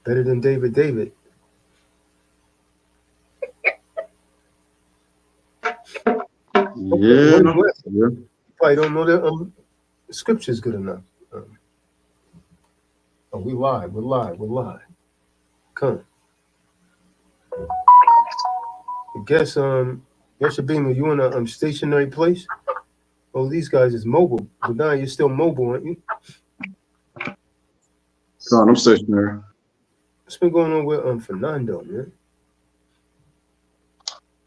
Better than David. David. Okay, Yeah, one question. yeah. You probably don't know the scriptures good enough. Um, oh, we live. We're live. We're live. Come. I guess Shabima, you in a stationary place? Oh, these guys is mobile. But now you're still mobile, aren't you? Con, I'm stationary. What's been going on with Fernando, man?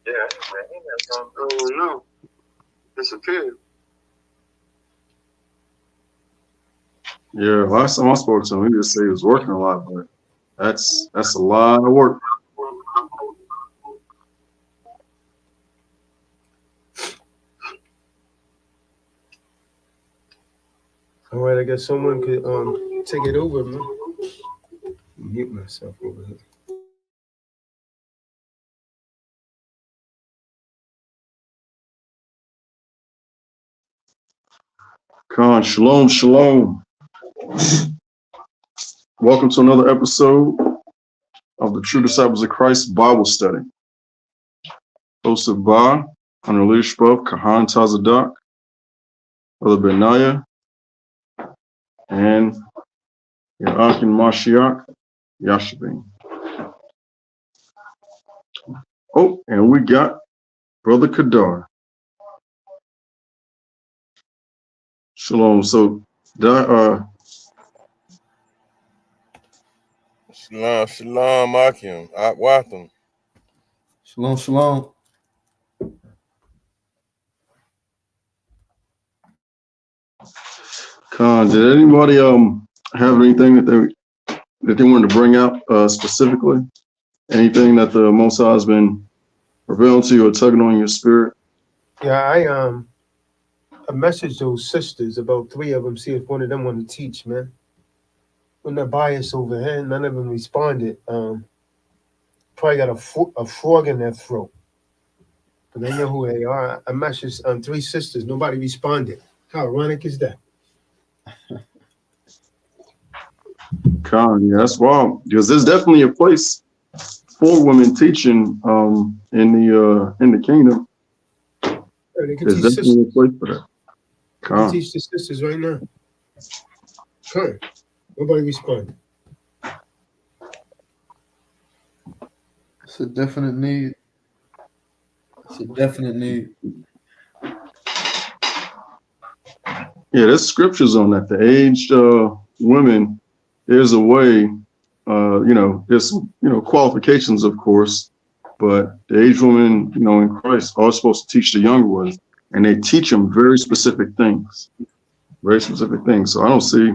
Yeah, man, he has oh no, disappeared. Yeah, last time I spoke to him, he just said he was working a lot, but that's a lot of work. All right, I guess someone could take it over, man. Mute myself over here. Con, shalom, shalom. Welcome to another episode of the True Disciples of Christ Bible Study, hosted by, under the leadership of Kahan Tazadak, Brother Benaya, and Yaakin Mashiach Yashabin. Oh, and we got Brother Qadar. Shalom. So, Shalom, shalom, Akim. Watham. Shalom, shalom. Khan, did anybody have anything that they wanted to bring out specifically? Anything that the Most High has been revealing to you or tugging on your spirit? Yeah, I messaged those sisters, about three of them, see if one of them want to teach, man. When they're biased over here, none of them responded. Probably got a frog in their throat. But they know who they are. I messaged three sisters. Nobody responded. How ironic is that? Khan, yeah, that's wild. Because there's definitely a place for women teaching in the kingdom. Yeah, they can There's teach definitely sisters. a place for that. They can Khan. teach the sisters right now. Come. Nobody responded. It's a definite need. It's a definite need. Yeah, there's scriptures on that. The aged women, there's a way, there's qualifications, of course, but the aged women, in Christ are supposed to teach the younger ones, and they teach them very specific things. So I don't see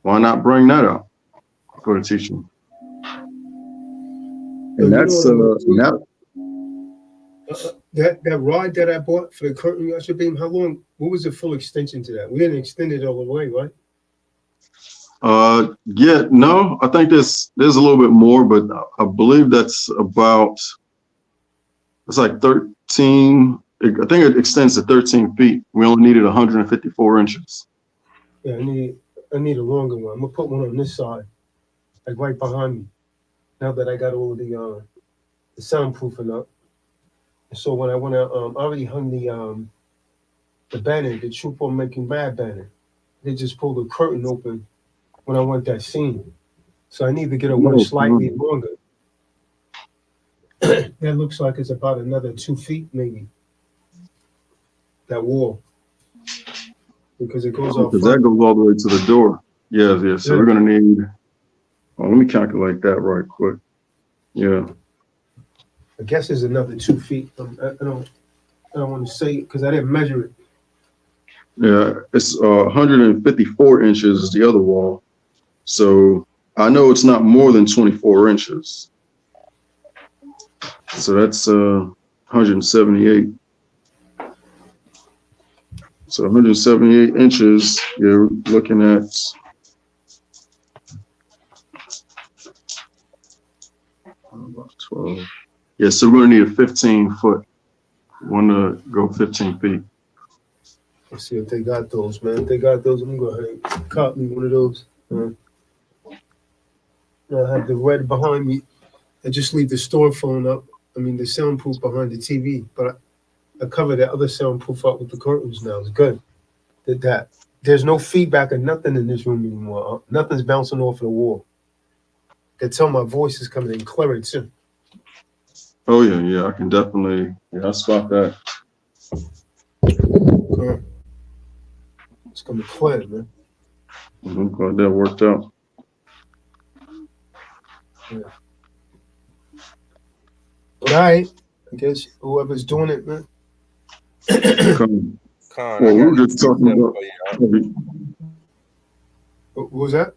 why not bring that out for the teaching. And that's that rod that I bought for the curtain usher beam. How long? What was the full extension to that? We didn't extend it all the way, right? Yeah, no, I think there's a little bit more, but I believe it's like 13. I think it extends to 13 feet. We only needed 154 inches. Yeah, I need a longer one. I'm gonna put one on this side, like right behind me. Now that I got all the soundproofing up, and so when I went out, I already hung the banner, the Troop on Making Bad banner. They just pulled the curtain open when I want that scene, so I need to get a one slightly longer. That looks like it's about another 2 feet, maybe. That wall, because it goes off. Because that goes all the way to the door. Yeah. So we're gonna need. Oh, let me calculate that right quick. Yeah. I guess it's another 2 feet. I don't want to say it because I didn't measure it. Yeah, it's 154 inches is the other wall. So I know it's not more than 24 inches. So that's 178. So 178 inches, you're looking at about 12. Yeah, so we're gonna need a 15-foot. One to go 15 feet. Let's see if they got those, man. If they got those, I'm gonna go ahead and cop me one of those. I have the red behind me. I just leave the store phone up. I mean, the soundproof behind the TV, but I cover the other soundproof up with the curtains now. It's good. That there's no feedback or nothing in this room anymore. Nothing's bouncing off the wall. I can tell my voice is coming in clearer too. Oh yeah, I can definitely. Yeah, I spot that. It's coming clear, man. I'm glad that worked out. Yeah. All right. I guess whoever's doing it, man. Con. Con, Well, I we got were just talking about. What was that?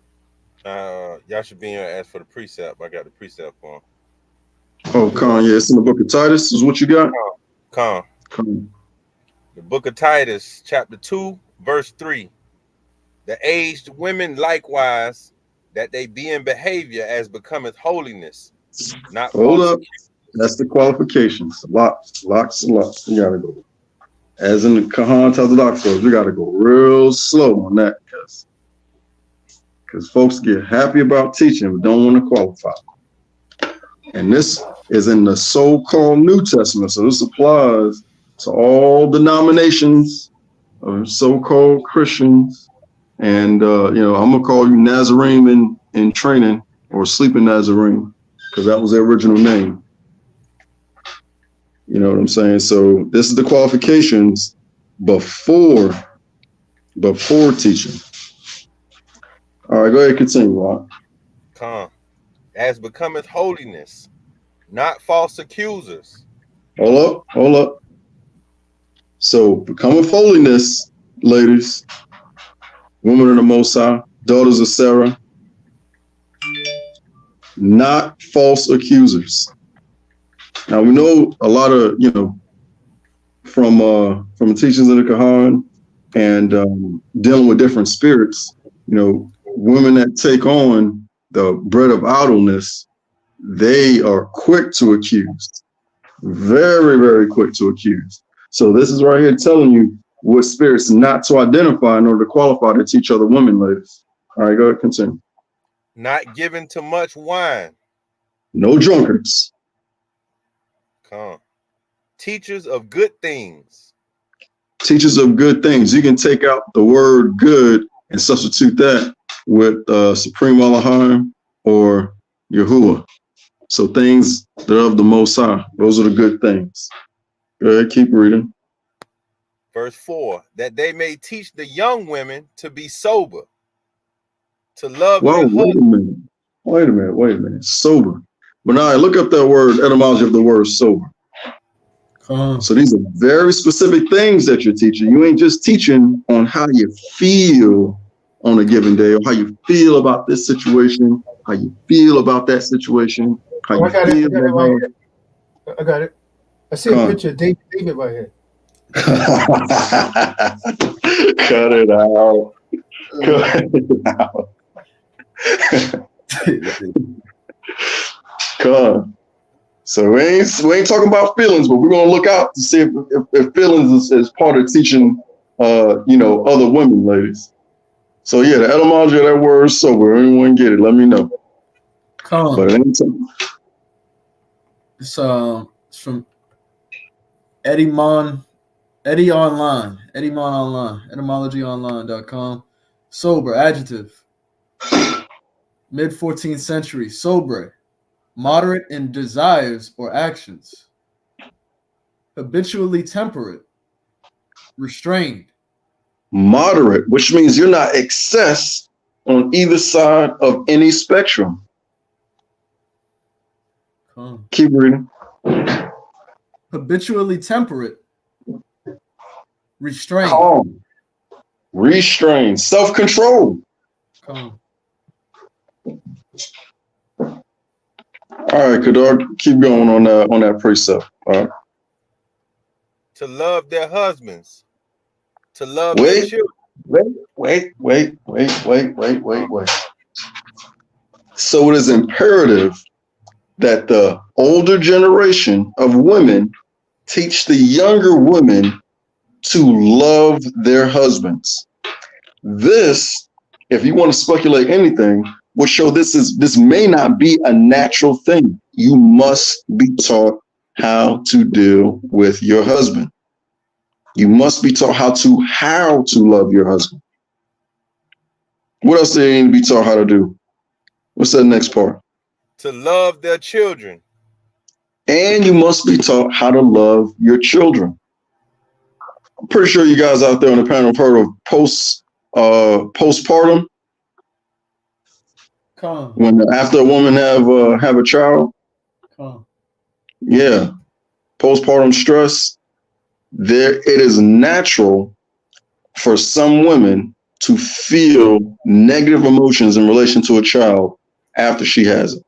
y'all should be in here ask for the precept. I got the precept for him. Oh, Con, yeah, it's in the book of Titus, is what you got? Con. Con. The book of Titus, chapter 2, verse 3. The aged women likewise, that they be in behavior as becometh holiness. Not Hold false up. That's the qualifications. Lots. You gotta go. As in the Kahan tells the doctors, we gotta go real slow on that because folks get happy about teaching but don't want to qualify. And this is in the so-called New Testament, so this applies to all denominations of so-called Christians. And I'm gonna call you Nazarene in training or sleeping Nazarene because that was their original name. You know what I'm saying? So this is the qualifications before teaching. All right, go ahead, continue, Rob. Come. As becometh holiness, not false accusers. Hold up. So becometh holiness, ladies, women of the Most High, daughters of Sarah, not false accusers. Now we know a lot of, from the teachings of the Kahan and dealing with different spirits, women that take on the bread of idleness, they are quick to accuse, very, very quick to accuse. So this is right here telling you what spirits not to identify in order to qualify to teach other women, ladies. All right, go ahead, continue. Not given to much wine. No drunkards. Come. Teachers of good things. Teachers of good things. You can take out the word good and substitute that with Supreme Elohim or Yahuwah. So things that are of the Most High. Those are the good things. Go ahead, keep reading. Verse 4, that they may teach the young women to be sober, to love Whoa, their husband. Wait a minute. Sober. But now look up that word, etymology of the word sober. So these are very specific things that you're teaching. You ain't just teaching on how you feel on a given day or how you feel about this situation, how you feel about that situation, how you feel about it. I got it. I see a picture of David right here. Cut it out. Come. So we ain't talking about feelings, but we're gonna look out to see if feelings is part of teaching other women, ladies. So yeah, the etymology of that word is sober. Anyone get it? Let me know. Come. But anytime. It's from etymologyonline.com. Sober, adjective. Mid 14th century, sober, moderate in desires or actions, habitually temperate, restrained. Moderate, which means you're not excess on either side of any spectrum. Keep reading. Habitually temperate, restrained. Calm. Restrained. Self-control. Calm. All right, Qadar, keep going on that precept. All right. To love their husbands. To love their children. Wait. So it is imperative that the older generation of women teach the younger women to love their husbands. This, if you want to speculate anything, will show this may not be a natural thing. You must be taught how to deal with your husband. You must be taught how to love your husband. What else do they need to be taught how to do? What's that next part? To love their children. And you must be taught how to love your children. I'm pretty sure you guys out there on the panel have heard of postpartum. Come. When after a woman have a child. Come. Yeah. Postpartum stress. It is natural for some women to feel negative emotions in relation to a child after she has it.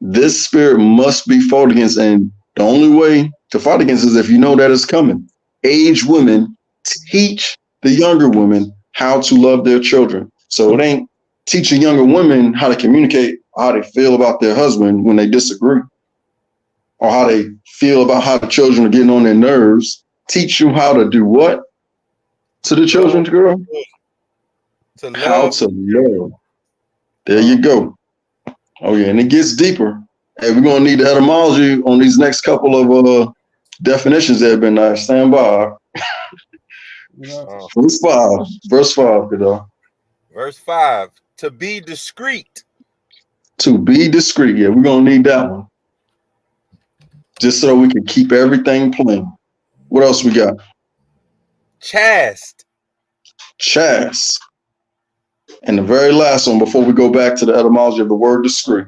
This spirit must be fought against, and the only way to fight against is if you know that it's coming. Aged women teach the younger women how to love their children. So it ain't teaching younger women how to communicate how they feel about their husband when they disagree, or how they feel about how the children are getting on their nerves. Teach you how to do what to the children, girl? To love. How to love. There you go. Oh yeah, and it gets deeper. Hey, we're gonna need the etymology on these next couple of definitions that have been nice. Stand by. Verse 5. Verse 5, Qadar. Verse 5. To be discreet. To be discreet. Yeah, we're gonna need that one. Just so we can keep everything plain. What else we got? Chaste. Chaste. And the very last one before we go back to the etymology of the word discreet.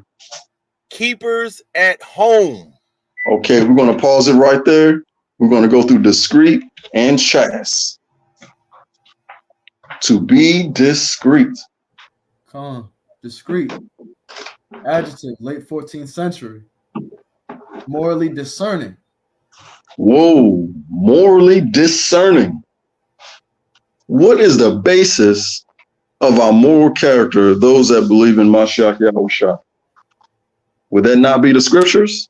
Keepers at home. Okay, we're going to pause it right there. We're going to go through discreet and chaste. To be discreet. Come. Discreet. Adjective, late 14th century. Morally discerning. Whoa, morally discerning. What is the basis of our moral character, those that believe in Mashiach Yahushua? Would that not be the scriptures?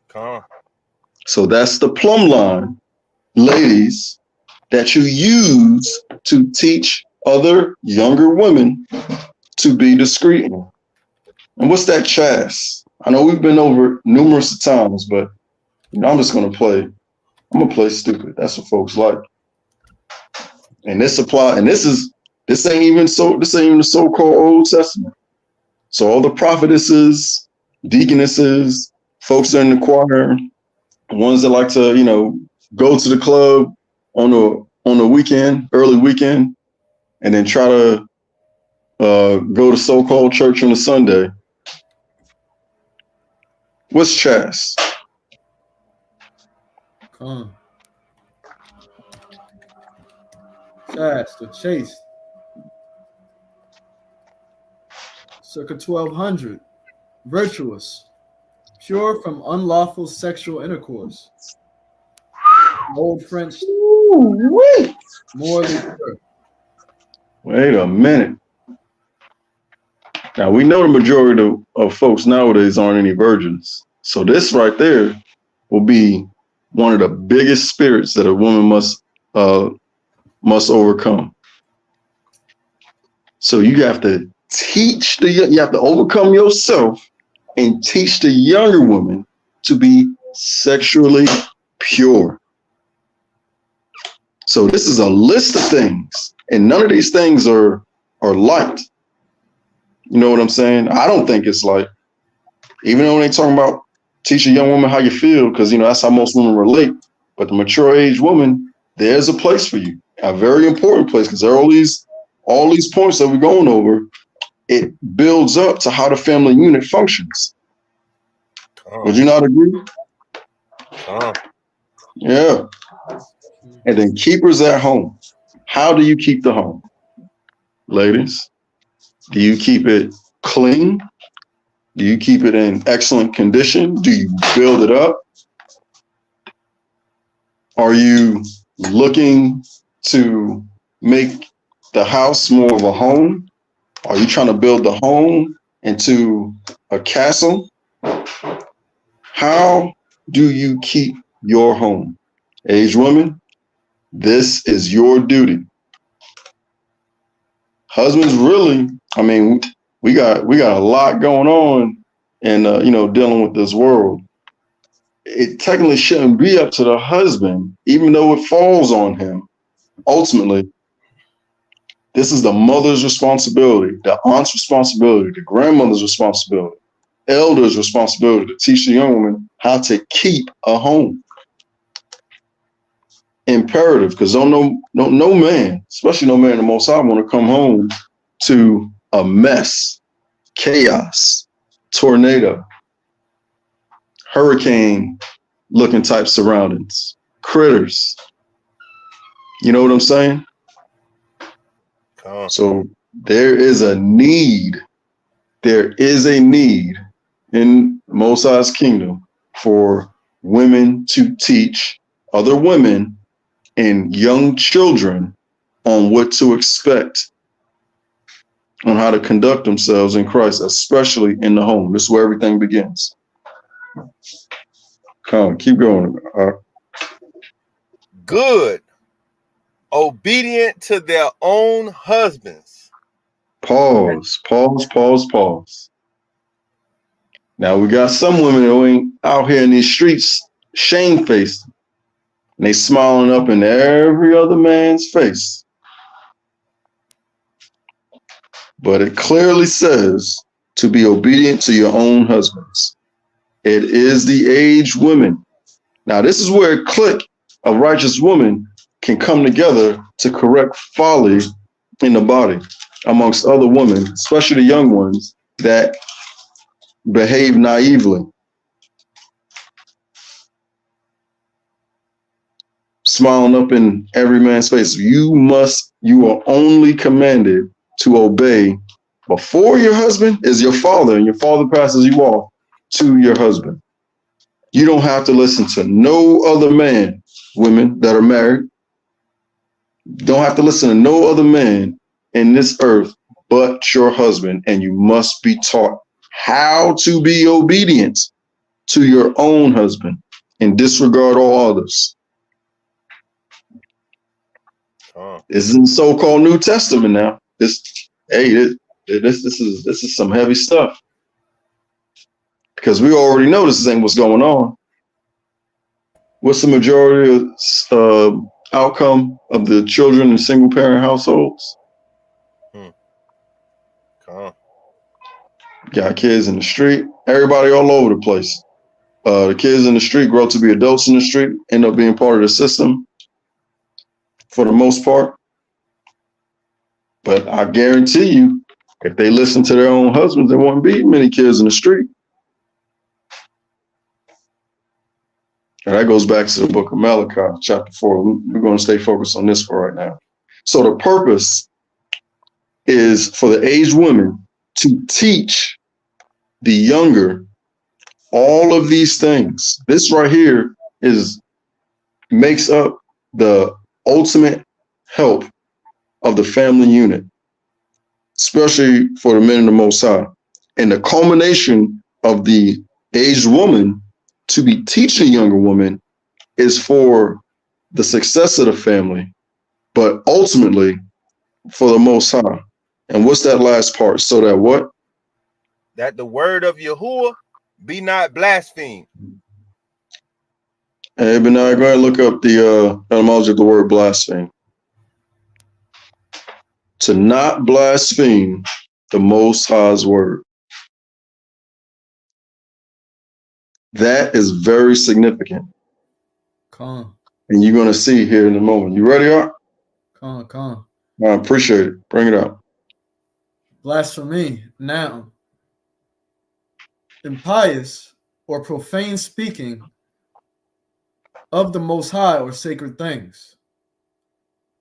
Come on. So that's the plumb line, ladies, that you use to teach other younger women to be discreet. And what's that chaste? I know we've been over it numerous times, but I'm just gonna play stupid. That's what folks like. And this ain't even the so-called Old Testament. So all the prophetesses, deaconesses, folks that are in the choir, ones that like to, go to the club on a weekend, early weekend, and then try to go to so-called church on a Sunday. What's chaste? Come. Chaste or chaste. Circa 1200. Virtuous. Pure from unlawful sexual intercourse. Old French. Ooh-wee. Morally pure. Wait a minute. Now we know the majority of folks nowadays aren't any virgins. So this right there will be one of the biggest spirits that a woman must overcome. So you have to you have to overcome yourself and teach the younger woman to be sexually pure. So this is a list of things, and none of these things are light. You know what I'm saying? I don't think it's light. Even though they talking about teach a young woman how you feel, because that's how most women relate. But the mature age woman, there's a place for you, a very important place, because there are all these points that we're going over. It builds up to how the family unit functions. Would you not agree? Yeah. And then keepers at home. How do you keep the home? Ladies, do you keep it clean? Do you keep it in excellent condition? Do you build it up? Are you looking to make the house more of a home? Are you trying to build the home into a castle? How do you keep your home? Aged women, this is your duty. Husbands really, we got a lot going on, and dealing with this world. It technically shouldn't be up to the husband, even though it falls on him. Ultimately, this is the mother's responsibility, the aunt's responsibility, the grandmother's responsibility, elders' responsibility to teach the young woman how to keep a home. Imperative, because no man, especially no man in the Most High, want to come home to a mess, chaos, tornado, hurricane looking type surroundings, critters. You know what I'm saying? So there is a need. There is a need in Most High's kingdom for women to teach other women and young children on what to expect, on how to conduct themselves in Christ, especially in the home. This is where everything begins. Come on, keep going. Good. Obedient to their own husbands. Pause. Now we got some women who ain't out here in these streets shamefaced. And they smiling up in every other man's face. But it clearly says to be obedient to your own husbands. It is the aged women. Now, this is where a clique of righteous women can come together to correct folly in the body amongst other women, especially the young ones that behave naively. Smiling up in every man's face. You are only commanded to obey before your husband is your father, and your father passes you off to your husband. You don't have to listen to no other man, women that are married. Don't have to listen to no other man in this earth but your husband, and you must be taught how to be obedient to your own husband and disregard all others. This is in the so-called New Testament now. This is some heavy stuff, because we already know this ain't what's going on. What's the majority of outcome of the children in single-parent households? Got kids in the street. Everybody all over the place. The kids in the street grow up to be adults in the street, end up being part of the system for the most part. But I guarantee you, if they listen to their own husbands, there won't be many kids in the street. And that goes back to the book of Malachi, chapter 4. We're going to stay focused on this for right now. So the purpose is for the aged women to teach the younger all of these things. This right here makes up the ultimate help of the family unit, especially for the men in the Most High. And the culmination of the aged woman to be teaching younger women is for the success of the family, but ultimately for the Most High. And what's that last part? So that what? That the word of Yahuwah be not blasphemed. Hey, Benai, go ahead and look up the etymology of the word blaspheme. To not blaspheme the Most High's word. That is very significant. Con. And you're going to see here in a moment. You ready, Art? Con. I appreciate it. Bring it up. Blasphemy, noun. Impious or profane speaking of the Most High or sacred things.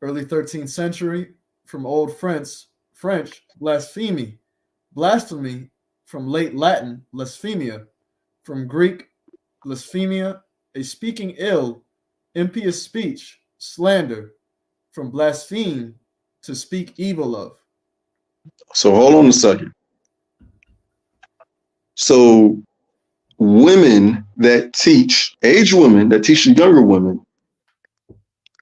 Early 13th century, from Old French, blasphemy. Blasphemy, from late Latin, blasphemia. From Greek, blasphemia, a speaking ill, impious speech, slander. From blaspheme, to speak evil of. So hold on a second. So women that teach, aged women that teach the younger women,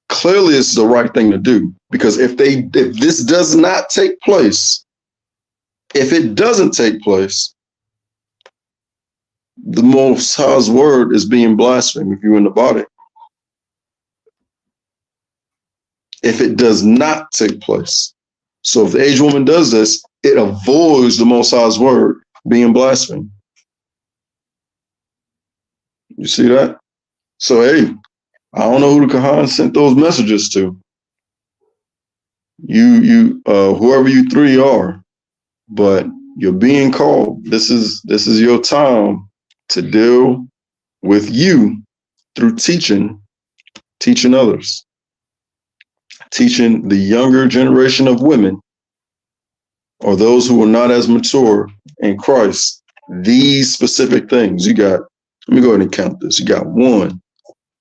clearly it's the right thing to do. Because if this does not take place, If it doesn't take place, the Most High's word is being blasphemed if you're in the body. If it does not take place. So if the aged woman does this, it avoids the Most High's word being blasphemed. You see that? So, hey, I don't know who the Kahan sent those messages to. Whoever you three are, but you're being called. This is your time to deal with you through teaching others, teaching the younger generation of women or those who are not as mature in Christ these specific things. You got, let me go ahead and count this. You got 1,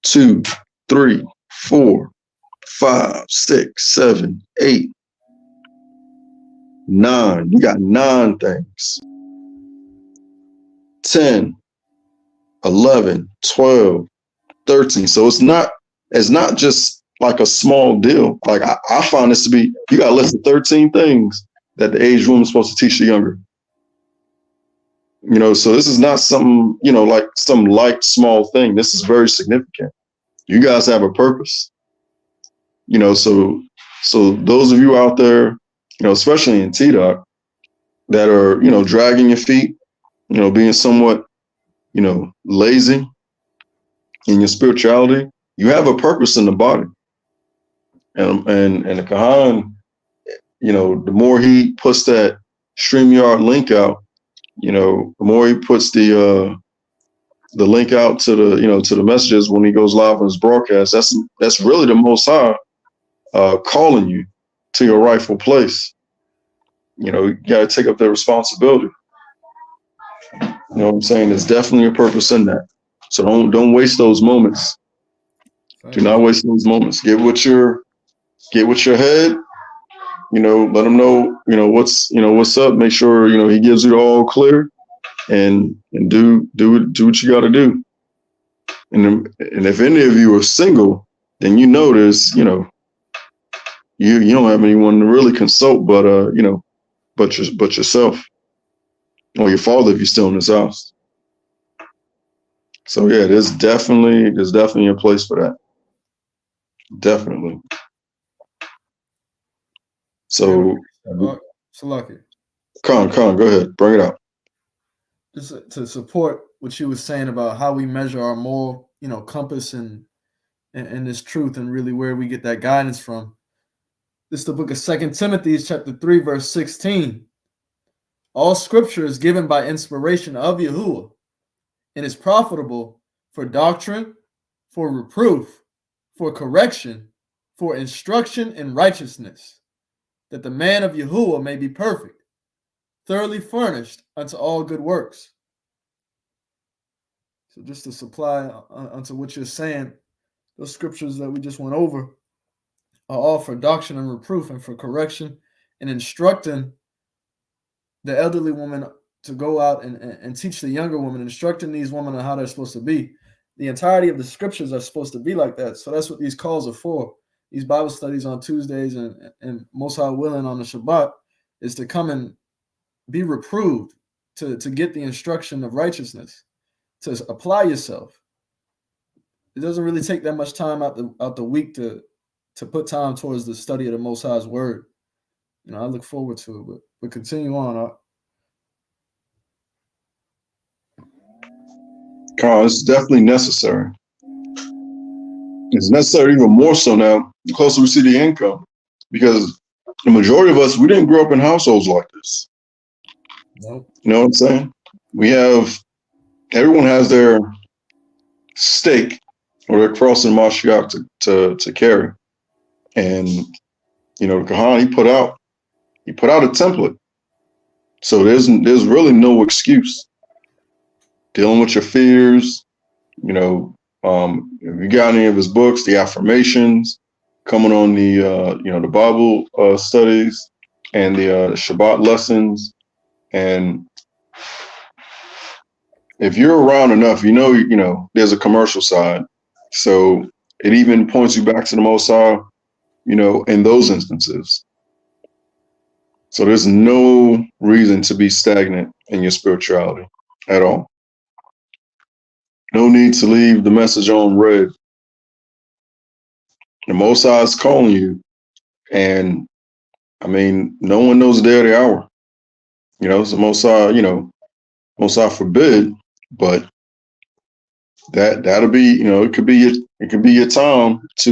2, 3, 4, 5, 6, 7, 8, 9. You got 9 things. 10, 11, 12, 13. So it's not just like a small deal. Like I find this to be, you got a list of 13 things that the aged woman is supposed to teach the younger. You know, so this is not some, you know, like some light small thing. This is very significant. You guys have a purpose. You know, so those of you out there, you know, especially in TDOC, that are, you know, dragging your feet, you know, being somewhat, you know, lazy in your spirituality, you have a purpose in the body. And the Kahan, you know, the more he puts that StreamYard link out, you know, the more he puts the link out to the, you know, to the messages when he goes live on his broadcast, that's really the Most High calling you to your rightful place. You know, you got to take up that responsibility. You know what I'm saying? There's definitely a purpose in that. So don't waste those moments. Do not waste those moments. Get with your head. You know, let him know, you know, what's up. Make sure, you know, he gives you the all clear, and do what you got to do. And if any of you are single, then you know there's, you know, you don't have anyone to really consult, but you know, but yourself or your father if you're still in this house. So yeah, there's definitely a place for that. Definitely. So, Salaki, Khan, go ahead, bring it out. just to support what you were saying about how we measure our moral, you know, compass and this truth, and really where we get that guidance from. This is the book of 2 Timothy, chapter 3, verse 16. All scripture is given by inspiration of Yahuwah and is profitable for doctrine, for reproof, for correction, for instruction in righteousness, that the man of Yahuwah may be perfect, thoroughly furnished unto all good works. So just to supply unto what you're saying, those scriptures that we just went over are all for doctrine and reproof and for correction and instructing the elderly woman to go out and teach the younger woman, instructing these women on how they're supposed to be. The entirety of the scriptures are supposed to be like that. So that's what these calls are for. These Bible studies on Tuesdays and most high willing on the Shabbat is to come and be reproved, to get the instruction of righteousness, to apply yourself. It doesn't really take that much time out the week to put time towards the study of the Most High's word. You know, I look forward to it, but continue on. Carl, it's definitely necessary. It's necessary even more so now, the closer we see the income, because the majority of us, we didn't grow up in households like this. Nope. You know what I'm saying? Everyone has their stake or their cross in Mashiach to carry. And, you know, the Kahan, he put out a template. So there's really no excuse. Dealing with your fears, you know, if you got any of his books, the affirmations, coming on the you know, the Bible studies and the Shabbat lessons, and if you're around enough, you know there's a commercial side, so it even points you back to the Most High, you know, in those instances. So there's no reason to be stagnant in your spirituality at all. No need to leave the message on read. The Most High is calling you, and I mean, no one knows the day or the hour. You know, it's the Most High. You know, Most High forbid, but that'll be, you know, it could be your time to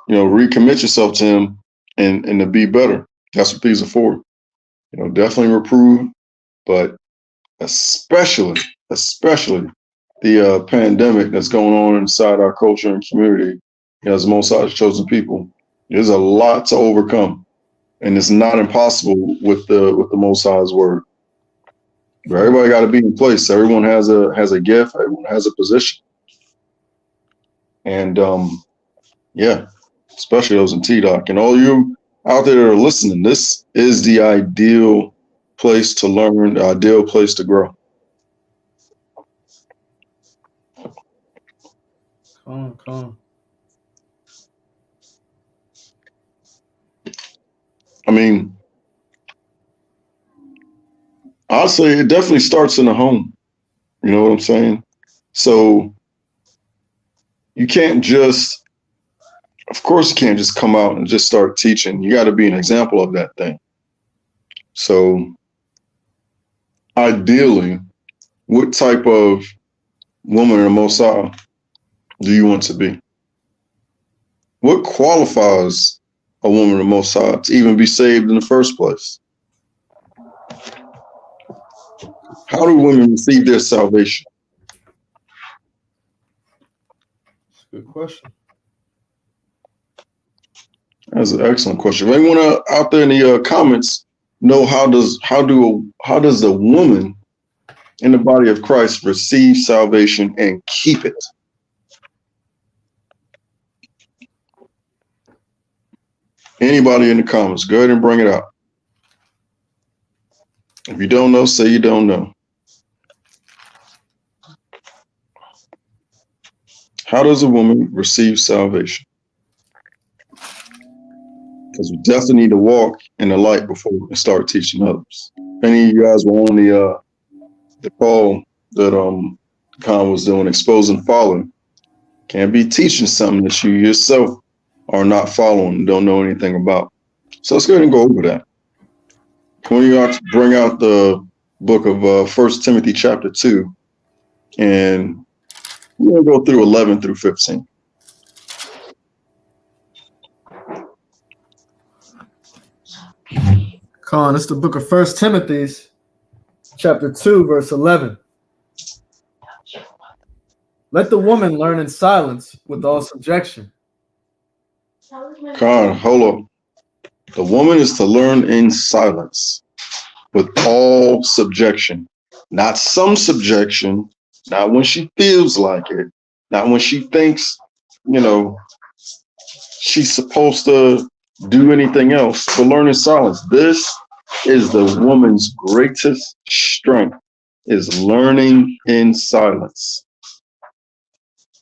you know, recommit yourself to Him and to be better. That's what these are for. You know, definitely reprove, but especially the pandemic that's going on inside our culture and community, you know, as the Most High's chosen people. There's a lot to overcome, and it's not impossible with the Most High's word. But everybody got to be in place. Everyone has a gift. Everyone has a position, and yeah, especially those in T-Doc and all you out there that are listening. This is the ideal place to learn, the ideal place to grow. Come. I mean, I'll say it definitely starts in the home. You know what I'm saying? So you can't just, of course, you can't just come out and just start teaching. You got to be an example of that thing. So ideally, what type of woman or Most High do you want to be? What qualifies a woman of Most High to even be saved in the first place? How do women receive their salvation? That's a good question. That's an excellent question. If anyone out there in the comments know how does the woman in the body of Christ receive salvation and keep it? Anybody in the comments, go ahead and bring it out. If you don't know, say you don't know. How does a woman receive salvation? Because we definitely need to walk in the light before we can start teaching others. If any of you guys were on the call that Khan was doing, exposing following, can't be teaching something that you yourself are not following, don't know anything about. So let's go ahead and go over that. Can we bring out the book of 1 Timothy chapter 2, and we're going to go through 11 through 15. Con, it's the book of 1 Timothy, chapter 2, verse 11. Let the woman learn in silence with all subjection. Khan, hold up. The woman is to learn in silence with all subjection, not some subjection, not when she feels like it, not when she thinks, you know, she's supposed to do anything else, but learn in silence. This is the woman's greatest strength, is learning in silence.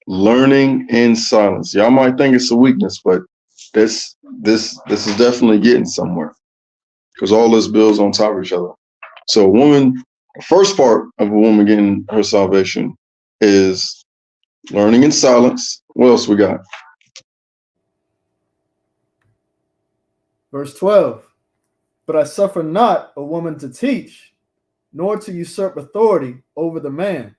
Learning in silence. Y'all might think it's a weakness, but this is definitely getting somewhere, because all this builds on top of each other. So a woman, the first part of a woman getting her salvation is learning in silence. What else we got? Verse 12. But I suffer not a woman to teach, nor to usurp authority over the man.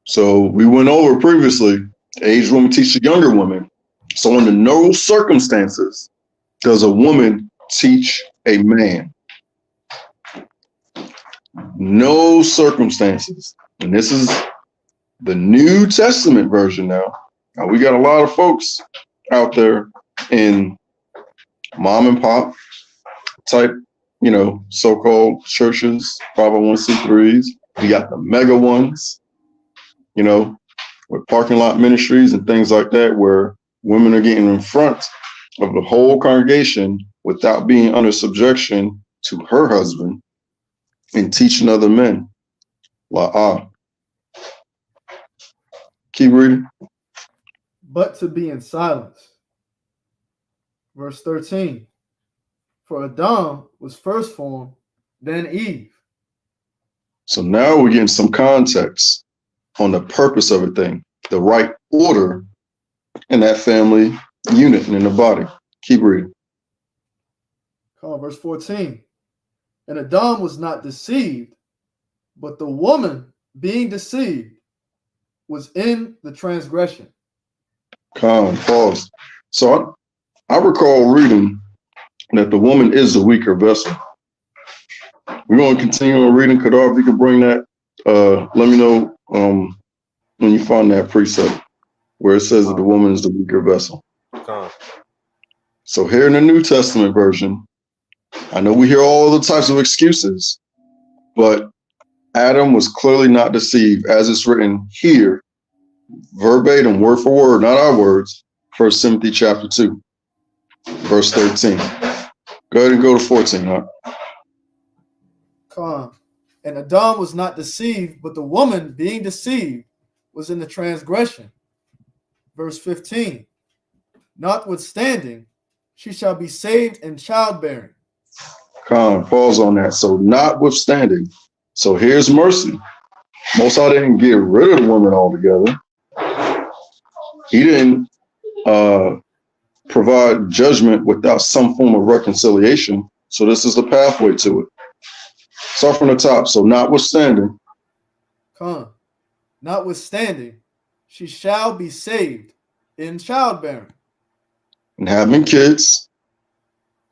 So we went over previously, the aged woman teach the younger women. So under no circumstances does a woman teach a man. No circumstances. And this is the New Testament version now. Now we got a lot of folks out there in mom and pop type, you know, so-called churches, 501c3s. We got the mega ones, you know, with parking lot ministries and things like that, where women are getting in front of the whole congregation without being under subjection to her husband and teaching other men. Keep reading. But to be in silence. Verse 13. For Adam was first formed, then Eve. So now we're getting some context on the purpose of a thing, the right order in that family unit and in the body. Keep reading. Come on, verse 14. And Adam was not deceived, but the woman being deceived was in the transgression. Pause. So I recall reading that the woman is the weaker vessel. We're going to continue on reading. Qadar, if you can bring that, let me know when you find that precept where it says that the woman is the weaker vessel. So here in the New Testament version, I know we hear all the types of excuses, but Adam was clearly not deceived, as it's written here, verbatim, word for word, not our words, 1 Timothy chapter 2, verse 13. Go ahead and go to 14, huh? Come on. And Adam was not deceived, but the woman being deceived was in the transgression. Verse 15. Notwithstanding, she shall be saved in childbearing. Pause on that. So notwithstanding. So here's mercy. Most High didn't get rid of the woman altogether. He didn't provide judgment without some form of reconciliation. So this is the pathway to it. Start from the top. So notwithstanding. Notwithstanding, she shall be saved in childbearing. And having kids.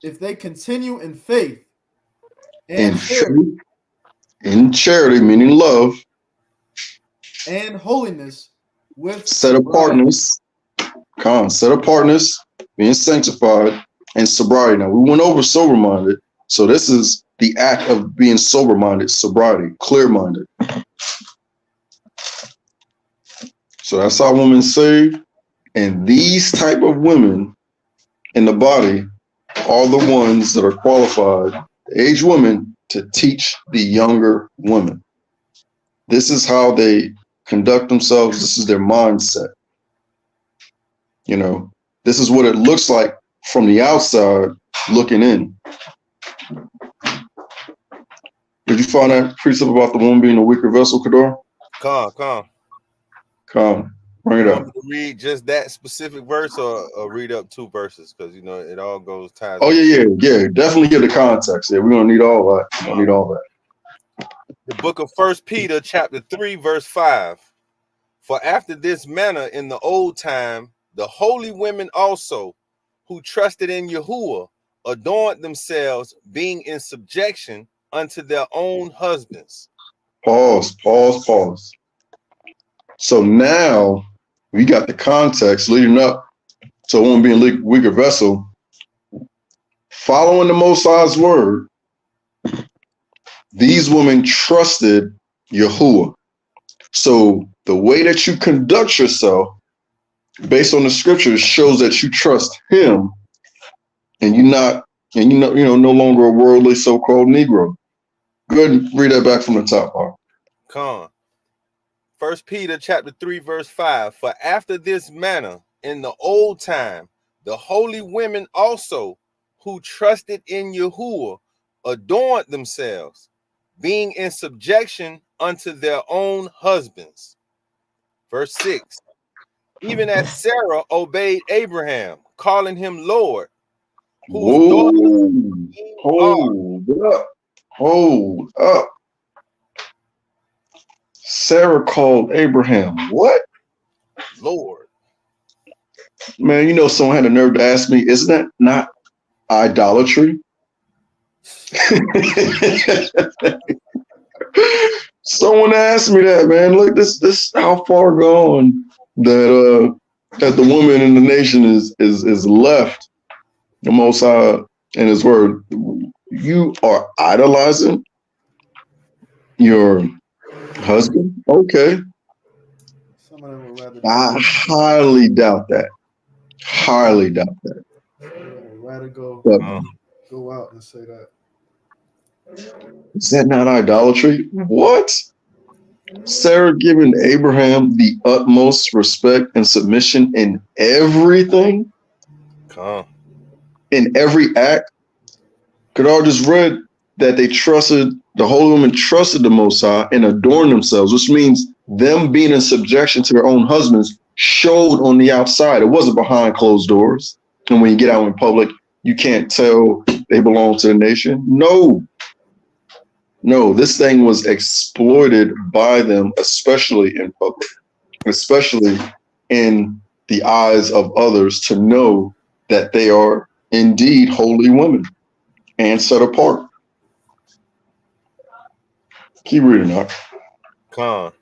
If they continue in faith and charity. In charity, meaning love. And holiness with set apartness. Set apartness, being sanctified, and sobriety. Now we went over sober-minded. So this is the act of being sober-minded, sobriety, clear-minded. So that's how women saved. And these type of women in the body are the ones that are qualified, aged women, to teach the younger women. This is how they conduct themselves. This is their mindset. You know, this is what it looks like from the outside looking in. Did you find that precept about the woman being a weaker vessel, Qadar? Bring it up. Want me to read just that specific verse or read up two verses? Because, you know, it all goes ties. Oh, yeah. Definitely get the context. Yeah, we're going to need all that. The book of 1 Peter chapter 3, verse 5. For after this manner in the old time, the holy women also, who trusted in Yahuwah, adorned themselves, being in subjection unto their own husbands. Pause. So now we got the context leading up to a woman being a weaker vessel, following the Most High's word. These women trusted Yahuwah. So the way that you conduct yourself based on the scriptures shows that you trust him, and you're no longer a worldly so-called Negro. Go ahead and read that back from the top part. 1 Peter chapter 3, verse 5. For after this manner in the old time, the holy women also, who trusted in Yahuwah, adorned themselves, being in subjection unto their own husbands. Verse 6. Even as Sarah obeyed Abraham, calling him Lord. Hold up. Sarah called Abraham what? Lord. Man, you know, someone had the nerve to ask me, isn't that not idolatry? Someone asked me that, man. Look, this how far gone that the woman in the nation is left the Most High in his word. You are idolizing your husband? Okay. Some of them would rather I highly doubt that. Highly doubt that. Rather go out and say that. Is that not idolatry? What? Sarah giving Abraham the utmost respect and submission in everything? In every act? Qadar just read that the holy women trusted the Most High and adorned themselves, which means them being in subjection to their own husbands showed on the outside. It wasn't behind closed doors. And when you get out in public, you can't tell they belong to the nation. No, this thing was exploited by them, especially in public, especially in the eyes of others, to know that they are indeed holy women and set apart. Keep reading up. Con.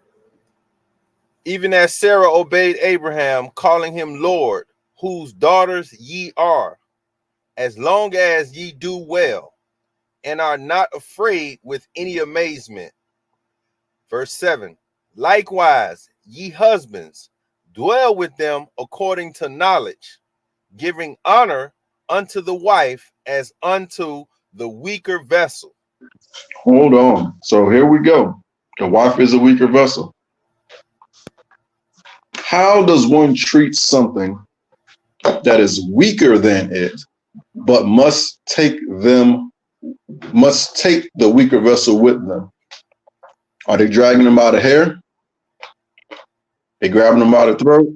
Even as Sarah obeyed Abraham, calling him Lord, whose daughters ye are, as long as ye do well, and are not afraid with any amazement. Verse 7. Likewise, ye husbands, dwell with them according to knowledge, giving honor unto the wife as unto the weaker vessel. Hold on. So here we go. The wife is a weaker vessel. How does one treat something that is weaker than it, but must take the weaker vessel with them? Are they dragging them by the hair? They grabbing them by the throat?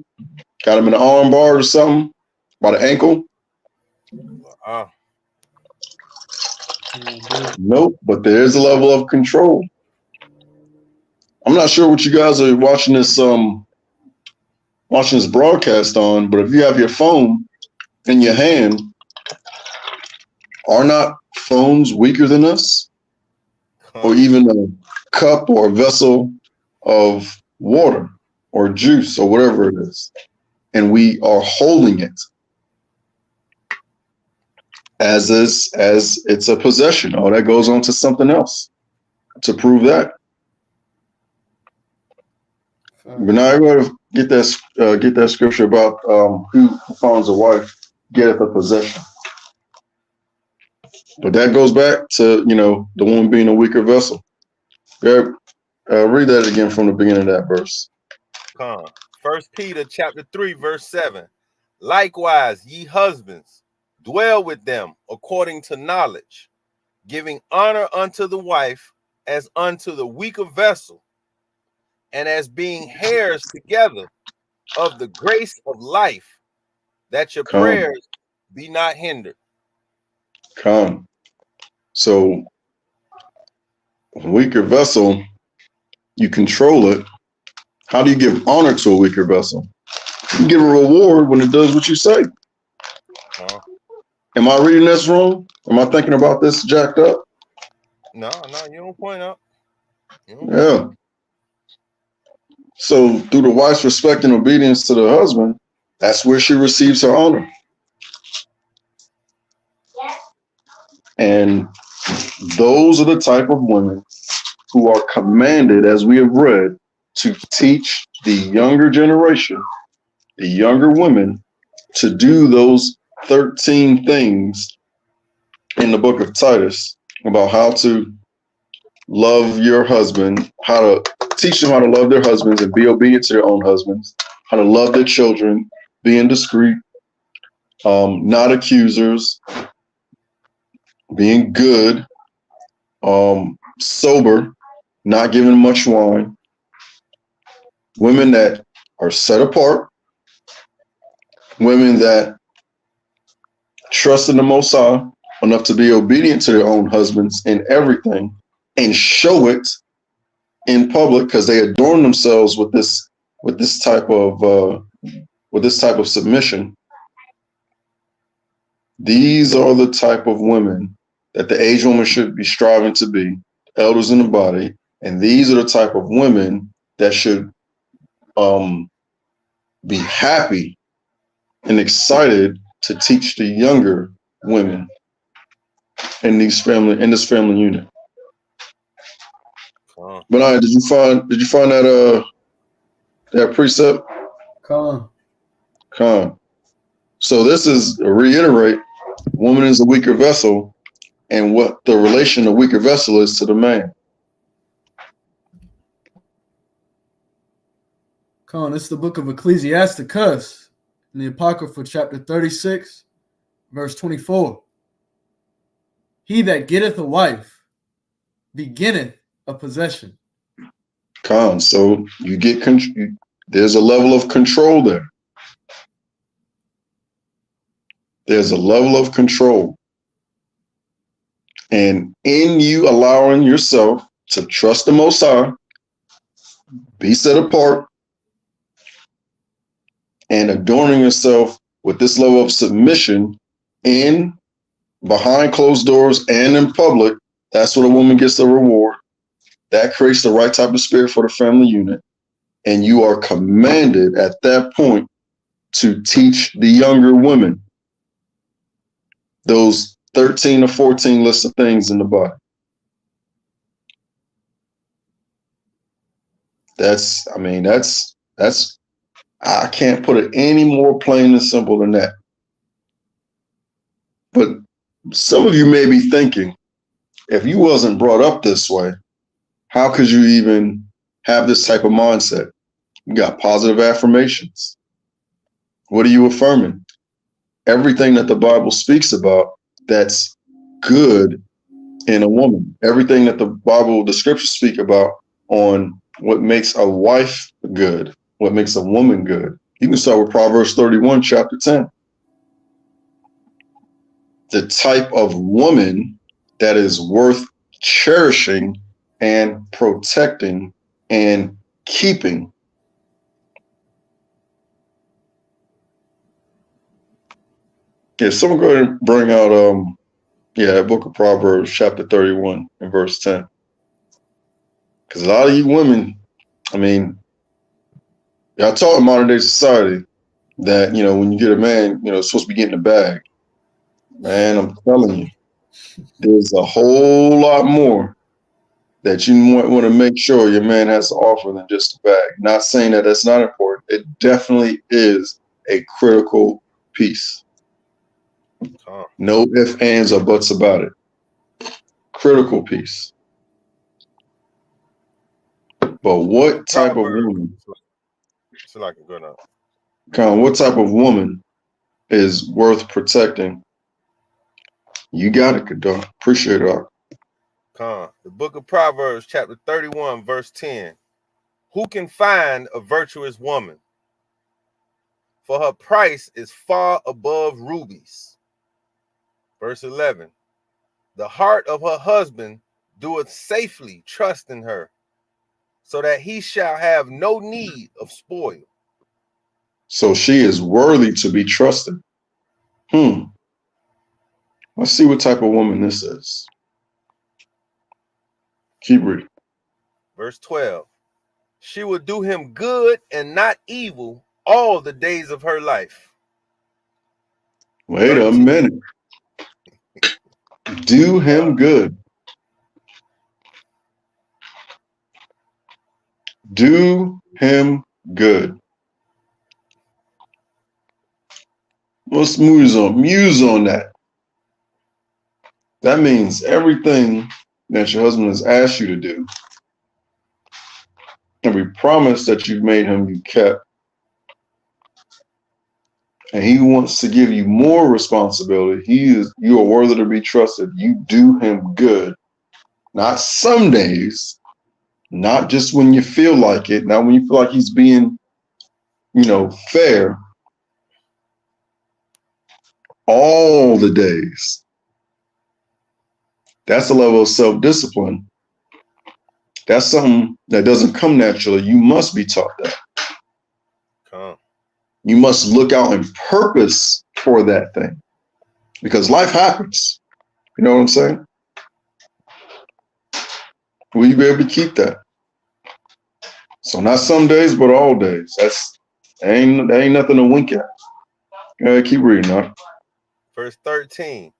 Got them in the arm bar or something? By the ankle? Nope, but there is a level of control. I'm not sure what you guys are watching this broadcast on, but if you have your phone in your hand, are not phones weaker than us? Or even a cup or a vessel of water or juice or whatever it is, and we are holding it as it's a possession. Oh, that goes on to something else to prove that. But now I'm going to get that scripture about who finds a wife getteth a possession. But that goes back to the woman being a weaker vessel. Yeah, read that again from the beginning of that verse. 1 Peter chapter 3 verse 7. Likewise, ye husbands, dwell with them according to knowledge, giving honor unto the wife as unto the weaker vessel, and as being heirs together of the grace of life, that your prayers be not hindered. So, weaker vessel, you control it. How do you give honor to a weaker vessel? You give a reward when it does what you say. Am I reading this wrong? Am I thinking about this jacked up? No, you don't point out. Yeah. So through the wife's respect and obedience to the husband, that's where she receives her honor. And those are the type of women who are commanded, as we have read, to teach the younger generation, the younger women, to do those 13 things in the book of Titus about how to love your husband, how to teach them how to love their husbands and be obedient to their own husbands, how to love their children, being discreet, not accusers, being good, sober, not giving much wine, women that are set apart, women that trust in the Most High enough to be obedient to their own husbands in everything and show it in public because they adorn themselves with this type of submission. These are the type of women that the aged woman should be striving to be, elders in the body, and these are the type of women that should be happy and excited to teach the younger women in this family unit. Benaiah, did you find that precept? Con. So this is reiterate, woman is a weaker vessel, and what the relation of weaker vessel is to the man. It's the book of Ecclesiasticus in the Apocrypha, chapter 36, verse 24. He that getteth a wife beginneth a possession. So you get there's a level of control there. There's a level of control. And in you allowing yourself to trust the Most High, be set apart, and adorning yourself with this level of submission in behind closed doors and in public, that's what a woman gets the reward. That creates the right type of spirit for the family unit. And you are commanded at that point to teach the younger women those 13 or 14 lists of things in the Bible. I can't put it any more plain and simple than that. But some of you may be thinking, if you wasn't brought up this way, how could you even have this type of mindset? You got positive affirmations. What are you affirming? Everything that the Bible speaks about that's good in a woman. Everything that the scriptures speak about on what makes a wife good, what makes a woman good. You can start with Proverbs 31, chapter 10. The type of woman that is worth cherishing and protecting and keeping. Yeah, someone go ahead and bring out book of Proverbs chapter 31 and verse 10. Because a lot of you women, y'all taught in modern day society that, when you get a man, it's supposed to be getting a bag. Man, I'm telling you, there's a whole lot more that you want to make sure your man has to offer than just a bag. Not saying that that's not important. It definitely is a critical piece. No ifs, ands, or buts about it. Critical piece. But what type of woman? What type of woman is worth protecting? You got it, Qadar. Appreciate it. The book of Proverbs, chapter 31, verse 10. Who can find a virtuous woman? For her price is far above rubies. Verse 11. The heart of her husband doeth safely trust in her, so that he shall have no need of spoil. So she is worthy to be trusted. Let's see what type of woman this is. Keep reading. Verse 12. She will do him good and not evil all the days of her life. Wait 13. A minute. Do him good. Do him good. Let's muse on that. That means everything that your husband has asked you to do, every promise that you've made him, you kept. And he wants to give you more responsibility. You are worthy to be trusted. You do him good. Not some days, not just when you feel like it, not when you feel like he's being, fair. All the days. That's a level of self-discipline. That's something that doesn't come naturally. You must be taught that. You must look out and purpose for that thing, because life happens. You know what I'm saying? Will you be able to keep that? So not some days, but all days. That ain't nothing to wink at. Keep reading up. Verse 13.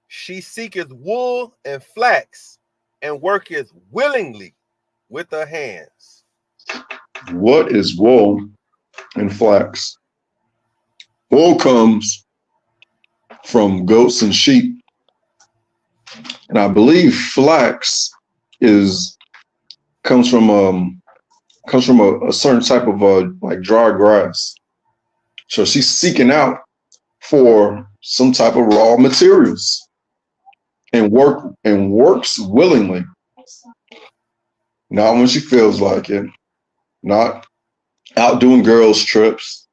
She seeketh wool and flax, and worketh willingly with her hands. What is wool and flax? Wool comes from goats and sheep. And I believe flax comes from a certain type of like dry grass. So she's seeking out for some type of raw materials. and works willingly, not when she feels like it, not out doing girls trips,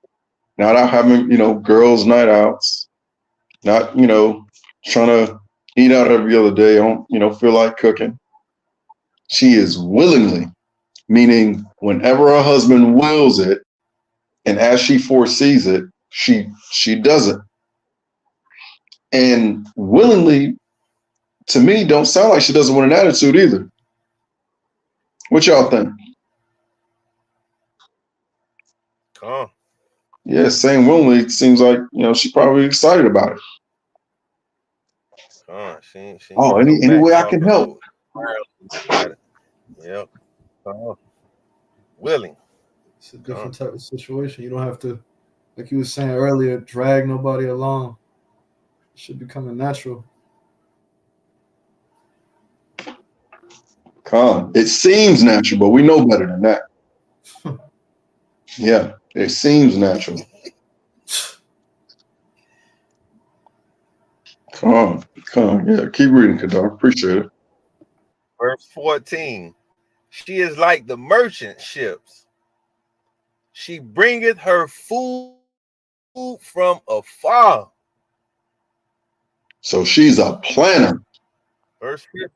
not out having, girls night outs, not, trying to eat out every other day. I don't, feel like cooking. She is willingly, meaning whenever her husband wills it, and as she foresees it, she does it. And willingly, to me, don't sound like she doesn't want an attitude either. What y'all think? Come. Yeah, saying willingly, it seems like, she's probably excited about it. She ain't Oh, got no any back way I can help. talking. Yep. Willing. It's a different type of situation. You don't have to, like you were saying earlier, drag nobody along. It should be coming natural. It seems natural, but we know better than that. Yeah, it seems natural. Come on. Yeah, keep reading, Qadar. Appreciate it. Verse 14. She is like the merchant ships. She bringeth her food from afar. So she's a planner. Verse 15.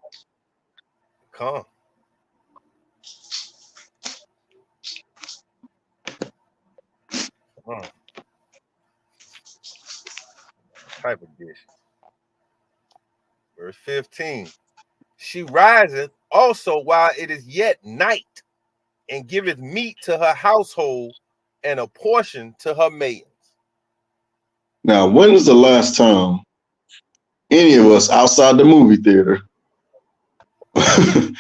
Come. Type of dish. Verse 15. She riseth also while it is yet night, and giveth meat to her household and a portion to her maidens. Now, when is the last time any of us outside the movie theater, a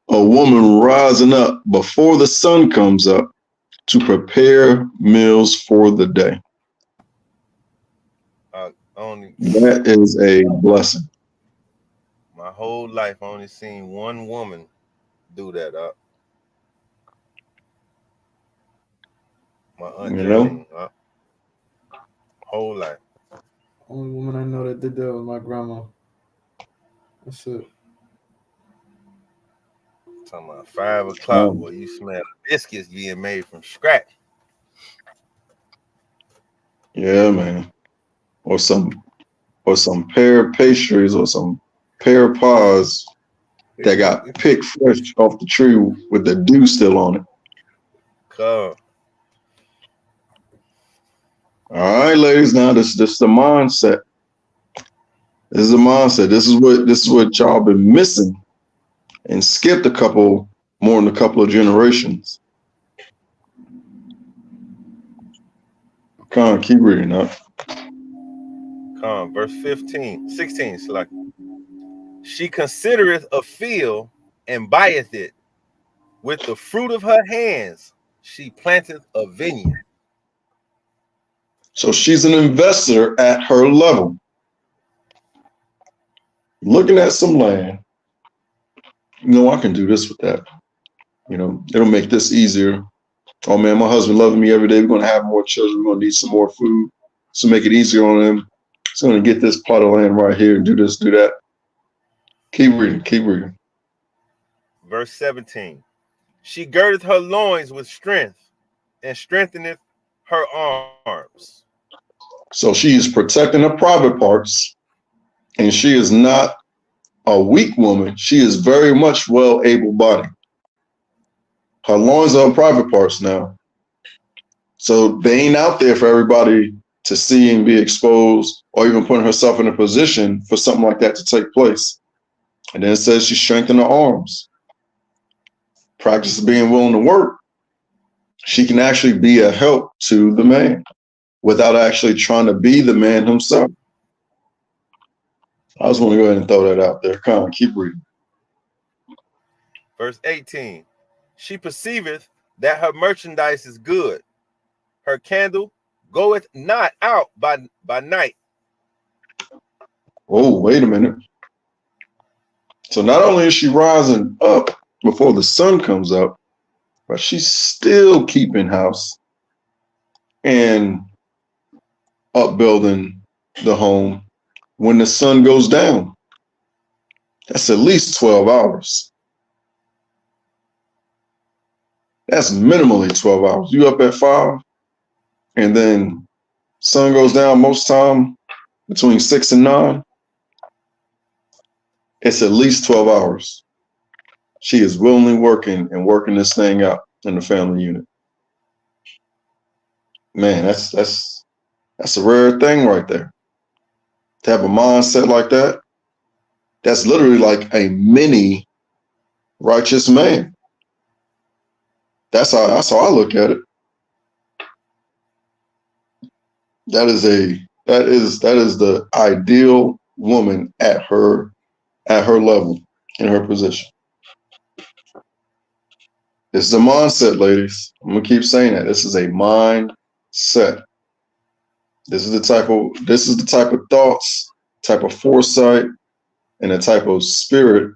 woman rising up before the sun comes up to prepare meals for the day? That is a blessing. My whole life, I only seen one woman do that. My aunt Jane, whole life. Only woman I know that did that was my grandma. That's it. Talking about 5 o'clock, where you smell biscuits being made from scratch. Yeah, man. Or some pear pastries or some pear pies that got picked fresh off the tree with the dew still on it. Come. All right, ladies. Now this is the mindset. This is the mindset. This is what y'all been missing and skipped more than a couple of generations. Come on, keep reading up. Verse 16, select. She considereth a field and buyeth it. With the fruit of her hands, she planteth a vineyard. So she's an investor at her level. Looking at some land. I can do this with that. It'll make this easier. Oh man, my husband loving me every day. We're going to have more children. We're going to need some more food. So make it easier on him. He's going to get this plot of land right here and do this, do that. Keep reading. Verse 17. She girdeth her loins with strength and strengtheneth her arms. So she is protecting her private parts, and she is not a weak woman. She is very much well able-bodied. Her loins are her private parts now. So they ain't out there for everybody to see and be exposed, or even putting herself in a position for something like that to take place. And then it says she strengthened her arms. Practice being willing to work. She can actually be a help to the man without actually trying to be the man himself. I just want to go ahead and throw that out there. Come on, keep reading. Verse 18. She perceiveth that her merchandise is good. Her candle goeth not out by night. Oh, wait a minute. So not only is she rising up before the sun comes up, but she's still keeping house and upbuilding the home when the sun goes down. That's at least 12 hours. That's minimally 12 hours. You up at 5, and then sun goes down most time between 6 and 9. It's at least 12 hours. She is willingly working and working this thing out in the family unit. Man, that's a rare thing right there. To have a mindset like that, that's literally like a mini righteous man. That's how I look at it. That is the ideal woman at her level, in her position. It's the mindset, ladies. I'm gonna keep saying that. This is a mindset. This is the type of thoughts, type of foresight, and the type of spirit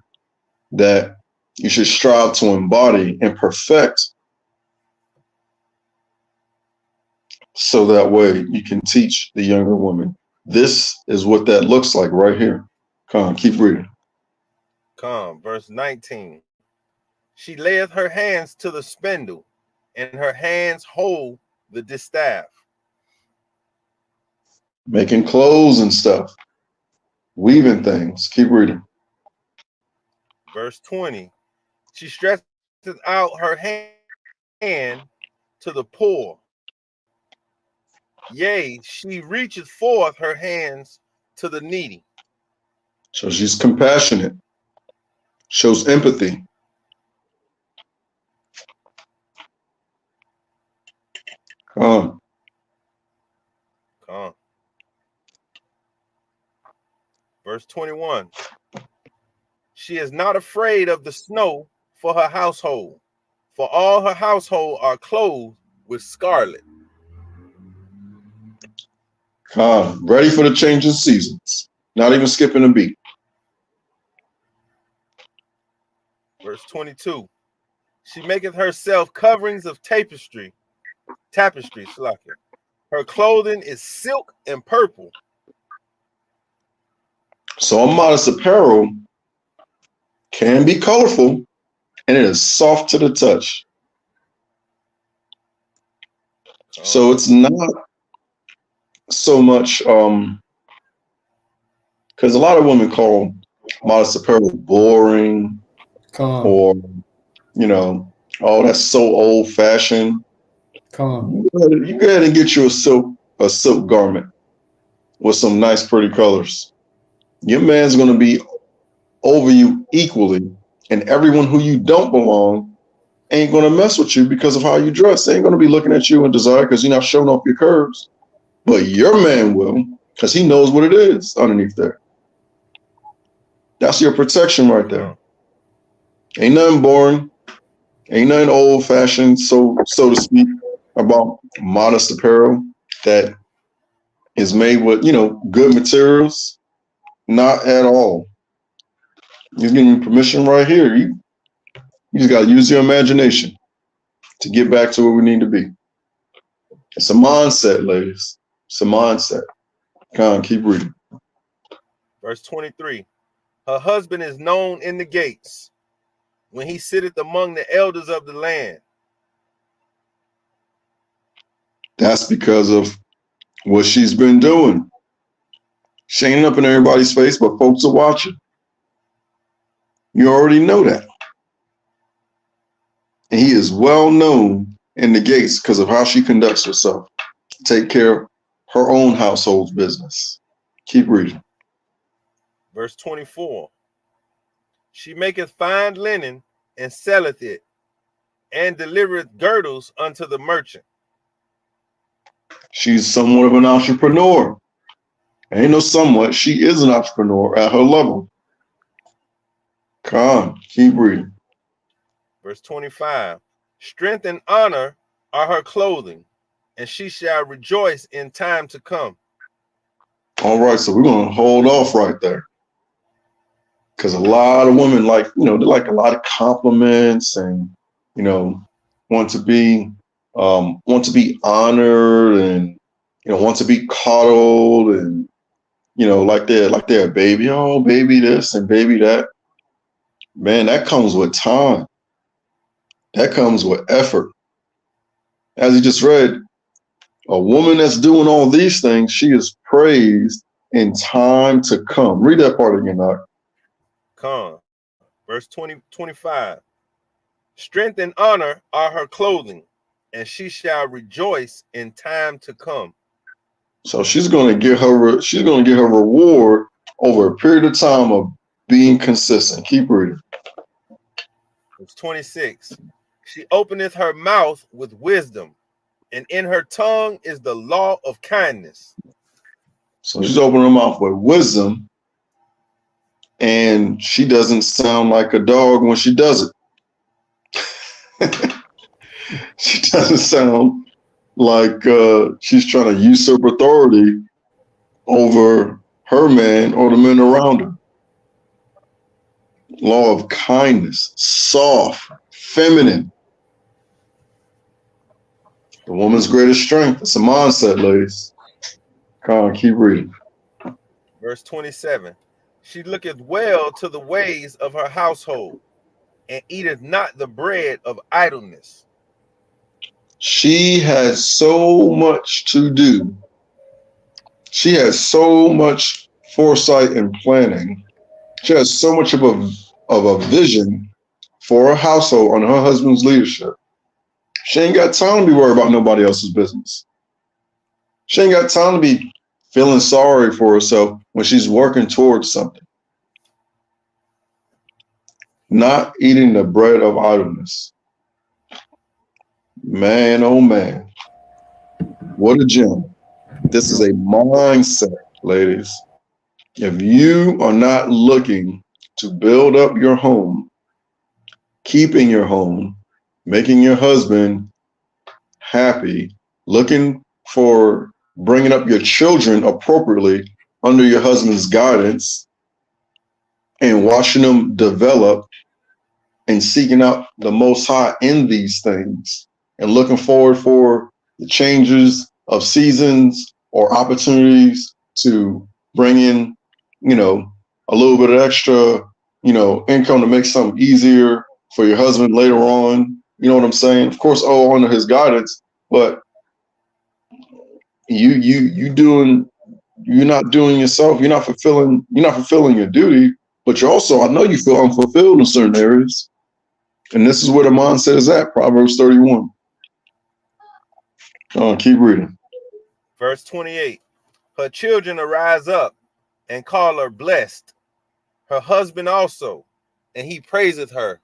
that you should strive to embody and perfect, so that way you can teach the younger woman. This is what that looks like right here. Come on, keep reading. Come, verse 19. She layeth her hands to the spindle, and her hands hold the distaff. Making clothes and stuff, weaving things. Keep reading. Verse 20. She stretcheth out her hand to the poor. Yea, she reacheth forth her hands to the needy. So she's compassionate, shows empathy. Come. Verse 21. She is not afraid of the snow for her household, for all her household are clothed with scarlet. Come. Ready for the changing seasons. Not even skipping a beat. Verse 22. She maketh herself coverings of tapestry, Slakia. Her clothing is silk and purple. So a modest apparel can be colorful, and it is soft to the touch. So it's not so much because a lot of women call modest apparel boring, or oh, that's so old fashioned. You go ahead and get you a silk garment with some nice pretty colors. Your man's going to be over you equally, and everyone who you don't belong ain't going to mess with you because of how you dress. They ain't going to be looking at you in desire because you're not showing off your curves. But your man will, because he knows what it is underneath there. That's your protection right there. Ain't nothing boring. Ain't nothing old fashioned, so to speak, about modest apparel that is made with, good materials. Not at all. He's giving me permission right here. You just got to use your imagination to get back to where we need to be. It's a mindset, ladies. It's a mindset. Come on, keep reading. Verse 23. Her husband is known in the gates when he sitteth among the elders of the land. That's because of what she's been doing. She ain't up in everybody's face, but folks are watching. You already know that. And he is well known in the gates because of how she conducts herself. Take care of her own household business. Keep reading. Verse 24. She maketh fine linen and selleth it, and delivereth girdles unto the merchant. She's somewhat of an entrepreneur. Ain't no somewhat. She is an entrepreneur at her level. Come on, keep reading. Verse 25. Strength and honor are her clothing, and she shall rejoice in time to come. All right, so we're going to hold off right there. Because a lot of women they like a lot of compliments and, want to be honored and, want to be coddled and, like they're a baby. Oh, baby this and baby that. Man, that comes with time. That comes with effort. As you just read, a woman that's doing all these things, she is praised in time to come. Read that part again, Doc. Come. Verse 25. Strength and honor are her clothing, and she shall rejoice in time to come. So she's going to get her reward over a period of time of being consistent. Keep reading. Verse 26. She openeth her mouth with wisdom, and in her tongue is the law of kindness. So she's opening her mouth with wisdom, and she doesn't sound like a dog when she does it. She doesn't sound like she's trying to usurp authority over her man or the men around her. Law of kindness, soft, feminine. The woman's greatest strength. It's a mindset, ladies. Come on, keep reading. Verse 27. She looketh well to the ways of her household, and eateth not the bread of idleness. She has so much to do. She has so much foresight and planning. She has so much of a vision for her household under her husband's leadership. She ain't got time to be worried about nobody else's business. She ain't got time to be feeling sorry for herself when she's working towards something. Not eating the bread of idleness. Man, oh man. What a gem. This is a mindset, ladies. If you are not looking to build up your home, keeping your home, making your husband happy, looking for bringing up your children appropriately under your husband's guidance, and watching them develop and seeking out the Most High in these things and looking forward for the changes of seasons or opportunities to bring in, a little bit of extra, income to make something easier for your husband later on. You know what I'm saying? Of course, all under his guidance, but you're not doing yourself. You're not fulfilling your duty, but you're also, I know you feel unfulfilled in certain areas. And this is where the mindset is at, Proverbs 31. Keep reading. Verse 28. Her children arise up and call her blessed, her husband also, and he praiseth her.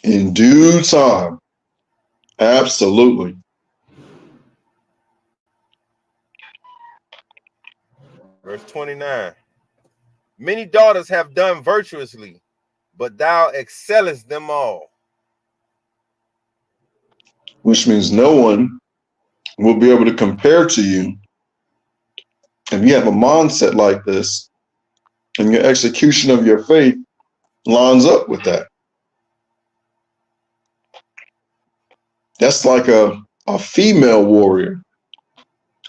In due time. Absolutely. Verse 29. Many daughters have done virtuously, but thou excellest them all. Which means no one will be able to compare to you if you have a mindset like this and your execution of your faith lines up with that. That's like a female warrior,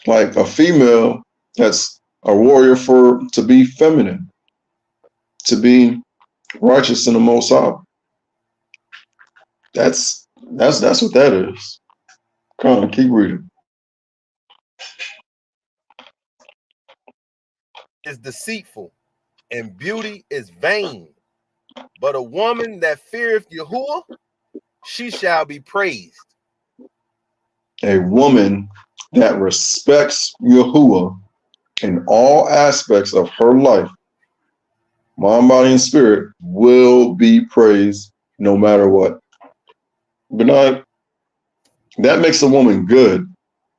like a female that's a warrior to be feminine, to be righteous in the Most High. That's what that is. Come on, keep reading. Is deceitful, and beauty is vain. But a woman that feareth Yahuwah, she shall be praised. A woman that respects Yahuwah in all aspects of her life, mind, body, and spirit, will be praised no matter what. But that makes a woman good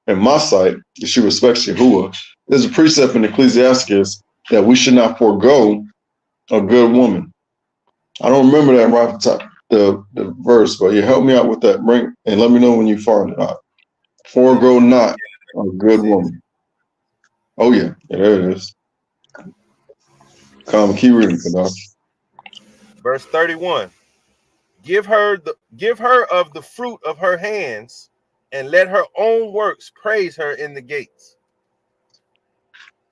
in my sight if she respects Yahuwah. There's a precept in Ecclesiastes that we should not forego a good woman. I don't remember that right off the top the verse, but you help me out with that. Bring and let me know when you find it out. Forego not a good woman. Oh yeah, there it is. Come, keep reading, Qadar. Verse 31. Give her of the fruit of her hands, and let her own works praise her in the gates.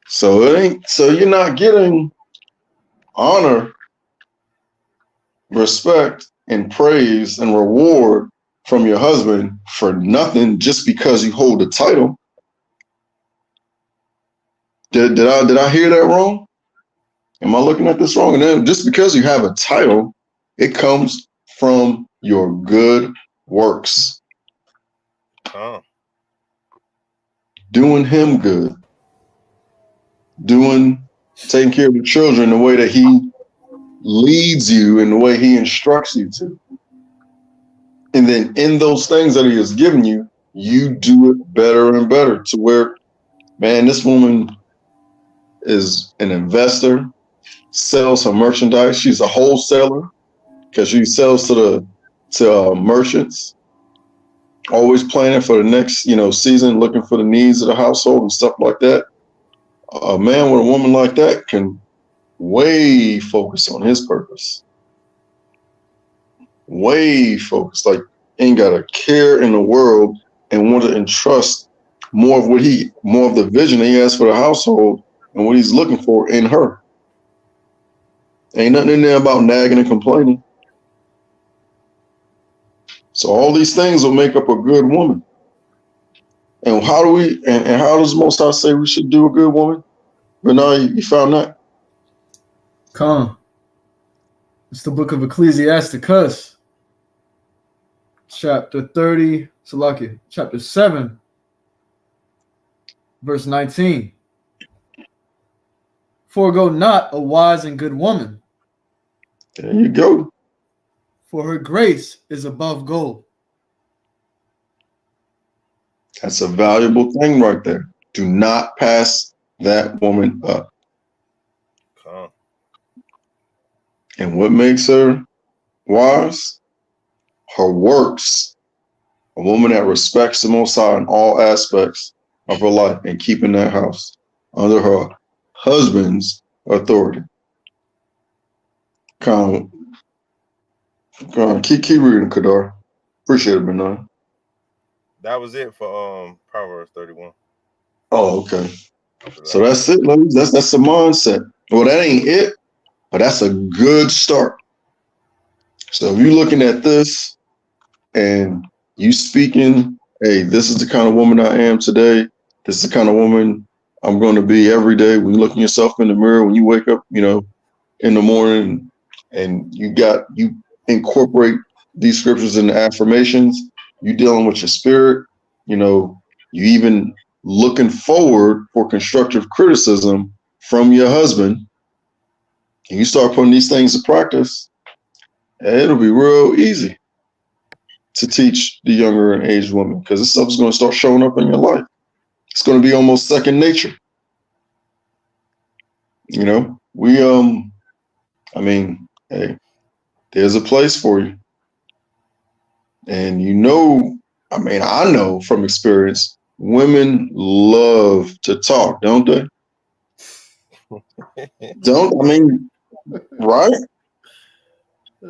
So you're not getting honor, respect, and praise and reward from your husband for nothing just because you hold the title. Did I hear that wrong? Am I looking at this wrong? And then just because you have a title, it comes from your good works. Doing him good. Taking care of the children the way that he leads you and the way he instructs you to. And then in those things that he has given you, you do it better and better to where, man, this woman is an investor, sells her merchandise. She's a wholesaler because she sells to merchants, always planning for the next, season, looking for the needs of the household and stuff like that. A man with a woman like that can way focus on his purpose. Way focused, like ain't got a care in the world and want to entrust more of the vision that he has for the household and what he's looking for in her. Ain't nothing in there about nagging and complaining. So all these things will make up a good woman. And how does Most High say we should do a good woman? But now you found that? Come. It's the book of Ecclesiasticus, chapter 30, Salaki, chapter 7, verse 19. Forego not a wise and good woman. There you go. For her grace is above gold. That's a valuable thing right there. Do not pass that woman up. And what makes her wise? Her works. A woman that respects the Most High in all aspects of her life and keeping that house under her husband's authority. Keep reading, Qadar. Appreciate it, Benon. That was it for Proverbs 31. Oh, okay. So that's it, ladies. That's the mindset. Well, that ain't it, but that's a good start. So if you're looking at this and you speaking, hey, this is the kind of woman I am today. This is the kind of woman I'm going to be every day. When you look at yourself in the mirror, when you wake up, in the morning, and you incorporate these scriptures and affirmations, you dealing with your spirit, you even looking forward for constructive criticism from your husband, and you start putting these things to practice, it'll be real easy to teach the younger and aged woman because this stuff is going to start showing up in your life. It's going to be almost second nature. Hey, there's a place for you. And I know from experience, women love to talk, don't they? Right?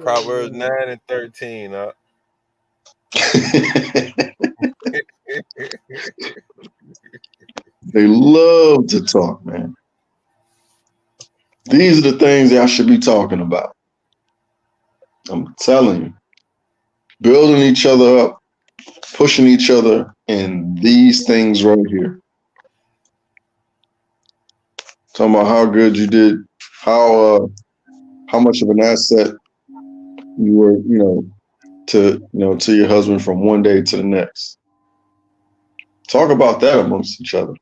Proverbs 9 and 13. They love to talk, man. These are the things y'all should be talking about. I'm telling you. Building each other up, pushing each other in these things right here. Talking about how good you did, how much of an asset you were, to your husband from one day to the next. Talk about that amongst each other.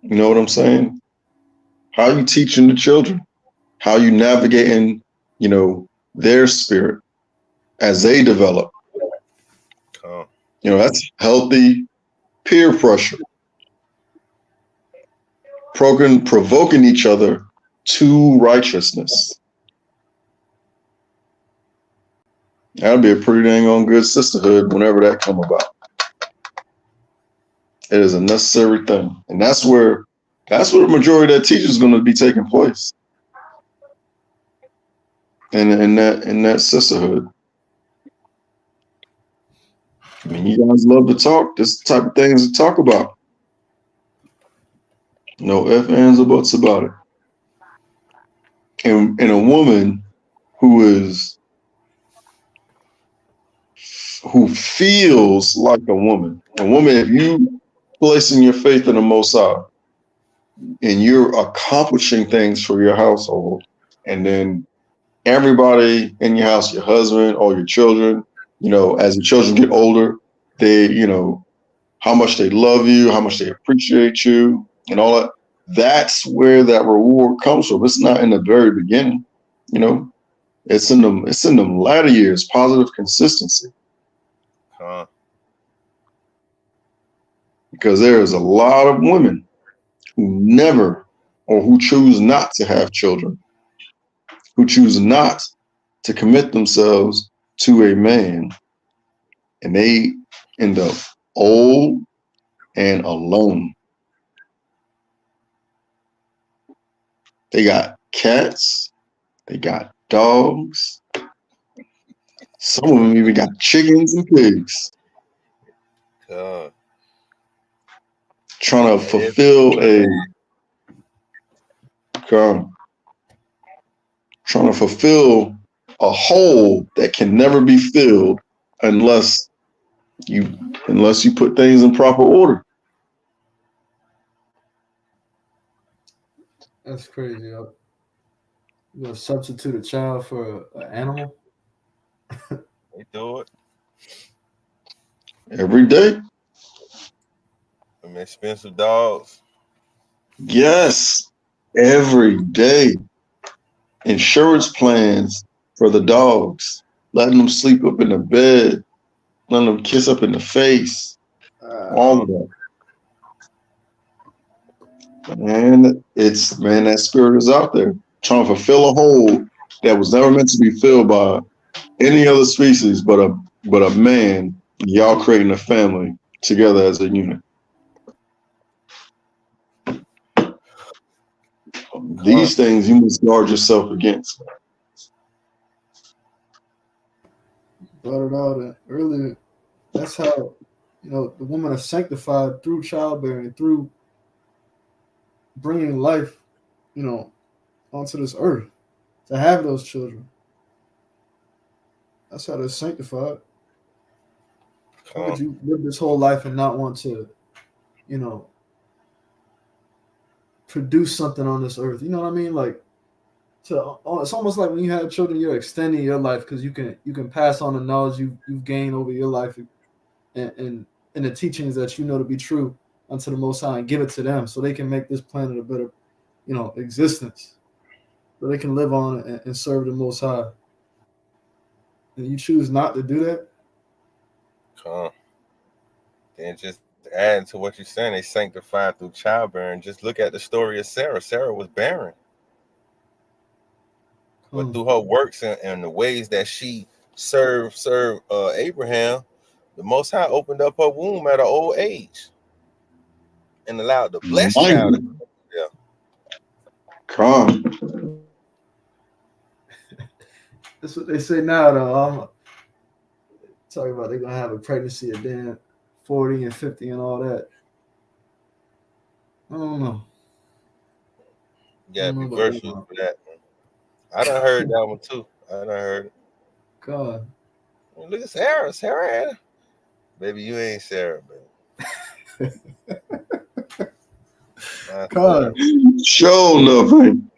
You know what I'm saying? How you teaching the children? How you navigating, their spirit as they develop. That's healthy peer pressure. Provoking each other to righteousness. That'll be a pretty dang on good sisterhood whenever that come about. It is a necessary thing. And that's where the majority of that teaching is going to be taking place. In that sisterhood. You guys love to talk. This is the type of things to talk about. No ifs, ands, or buts about it. and a woman who feels like a woman. A woman, if you placing your faith in the Most High and you're accomplishing things for your household, and then everybody in your house, your husband, all your children, as the children get older, they, how much they love you, how much they appreciate you, and all that. That's where that reward comes from. It's not in the very beginning, It's in them latter years, positive consistency. Because there is a lot of women who never or who choose not to have children, who choose not to commit themselves to a man, and they end up old and alone. They got cats, they got dogs, some of them even got chickens and pigs. Trying to fulfill a hole that can never be filled unless you put things in proper order. That's crazy. You're gonna substitute a child for an animal? They do it. Every day. Them expensive dogs. Yes, every day. Insurance plans for the dogs, letting them sleep up in the bed, letting them kiss up in the face, all of that. And that spirit is out there trying to fulfill a hole that was never meant to be filled by any other species but a man. Y'all creating a family together as a unit. These things you must guard yourself against. Brought it out earlier. That's how the women are sanctified through childbearing, through bringing life, onto this earth to have those children. That's how they're sanctified. How could you live this whole life and not want to, produce something on this earth? You know what I mean? Like, it's almost like when you have children, you're extending your life because you can pass on the knowledge you've gained over your life and the teachings that you know to be true unto the Most High and give it to them so they can make this planet a better, existence. So they can live on and serve the Most High. And you choose not to do that? And just adding to what you're saying, they sanctified through childbearing. Just look at the story of Sarah. Sarah was barren. But through her works and the ways that she served Abraham, the Most High opened up her womb at an old age and allowed the blessed child to come. Yeah. That's what they say now, though. I'm talking about they're going to have a pregnancy at then 40 and 50 and all that. I don't know. You gotta be virtuous for that, man. I done heard that one too. I done heard it. God. Well, look at Sarah. Sarah, baby, you ain't Sarah, baby. God. Show nothing.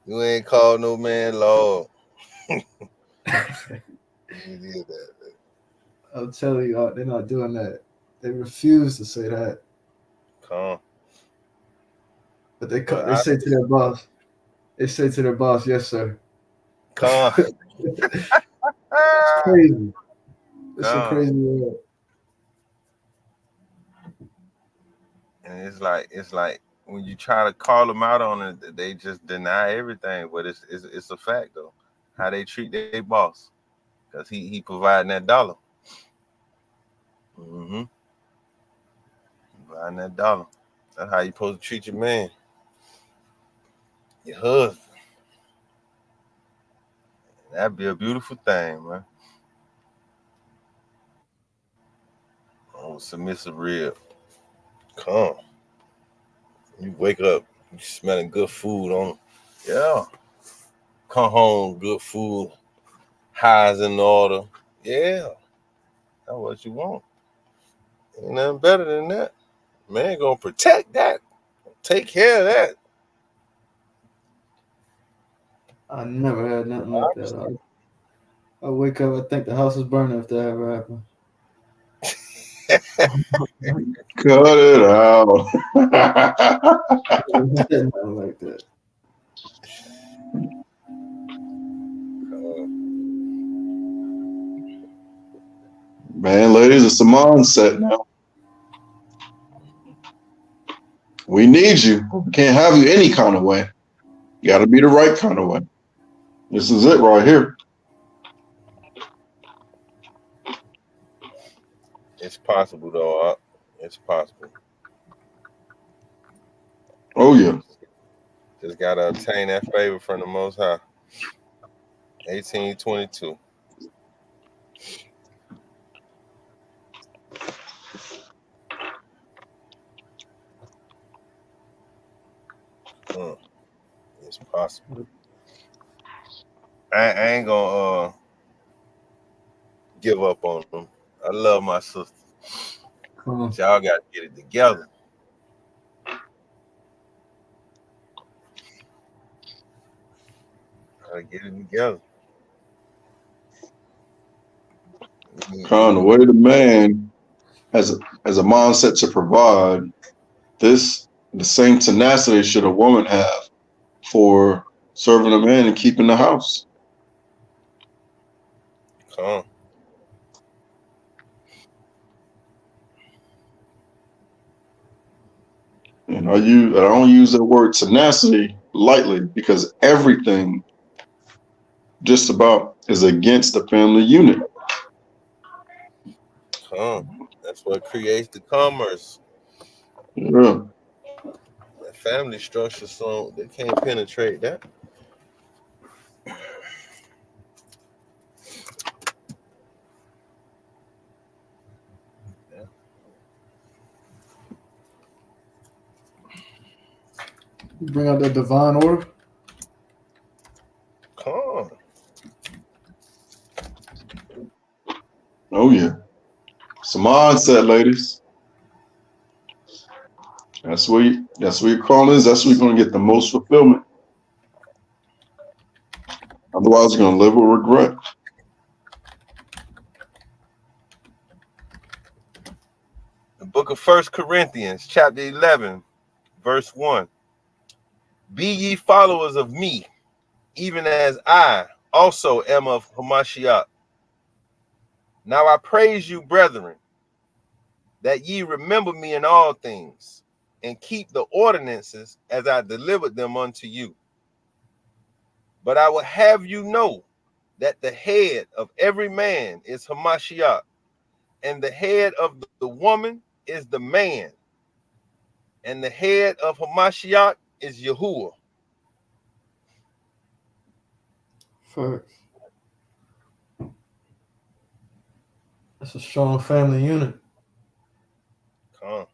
You ain't called no man Lord. You did that, baby. I'm telling you, they're not doing that. They refuse to say that. But they say to their boss. They say to their boss, "Yes, sir." It's crazy. It's a crazy world. And it's like when you try to call them out on it, they just deny everything. But it's a fact though, how they treat their boss, because he providing that dollar. Providing that dollar. That's how you supposed to treat your man, your husband. That'd be a beautiful thing, man. Oh, submissive rib. Come. You wake up, you smelling good food on Yeah. Come home, good food, highs in order. Yeah. That's what you want. Ain't nothing better than that. Man gonna protect that. Take care of that. I never had nothing like that. I wake up, I think the house is burning if that ever happened. Cut it out. Nothing like that. Man, ladies, it's a mindset now. We need you. We can't have you any kind of way. You got to be the right kind of way. This is it right here. It's possible though. It's possible. Oh, yeah. Just gotta obtain that favor from the Most High. 1822. It's possible. I ain't gonna give up on them. I love my sister. But y'all gotta get it together. Gotta get it together. Kind of way the man has a mindset to provide this, the same tenacity should a woman have for serving a man and keeping the house. Come. And I don't use that word tenacity lightly because everything just about is against the family unit. That's what creates the commerce. Yeah. That family structure, so they can't penetrate that. You bring out that divine order. Come. Oh yeah. It's a mindset, ladies. That's where your call is. That's where you're gonna get the most fulfillment. Otherwise, you're gonna live with regret. The book of 1 Corinthians, chapter 11, verse 1. Be ye followers of me, even as I also am of Hamashiach. Now I praise you, brethren, that ye remember me in all things, and keep the ordinances as I delivered them unto you. But I will have you know that the head of every man is Hamashiach, and the head of the woman is the man, and the head of Hamashiach is Yahuwah. First. That's a strong family unit. Come.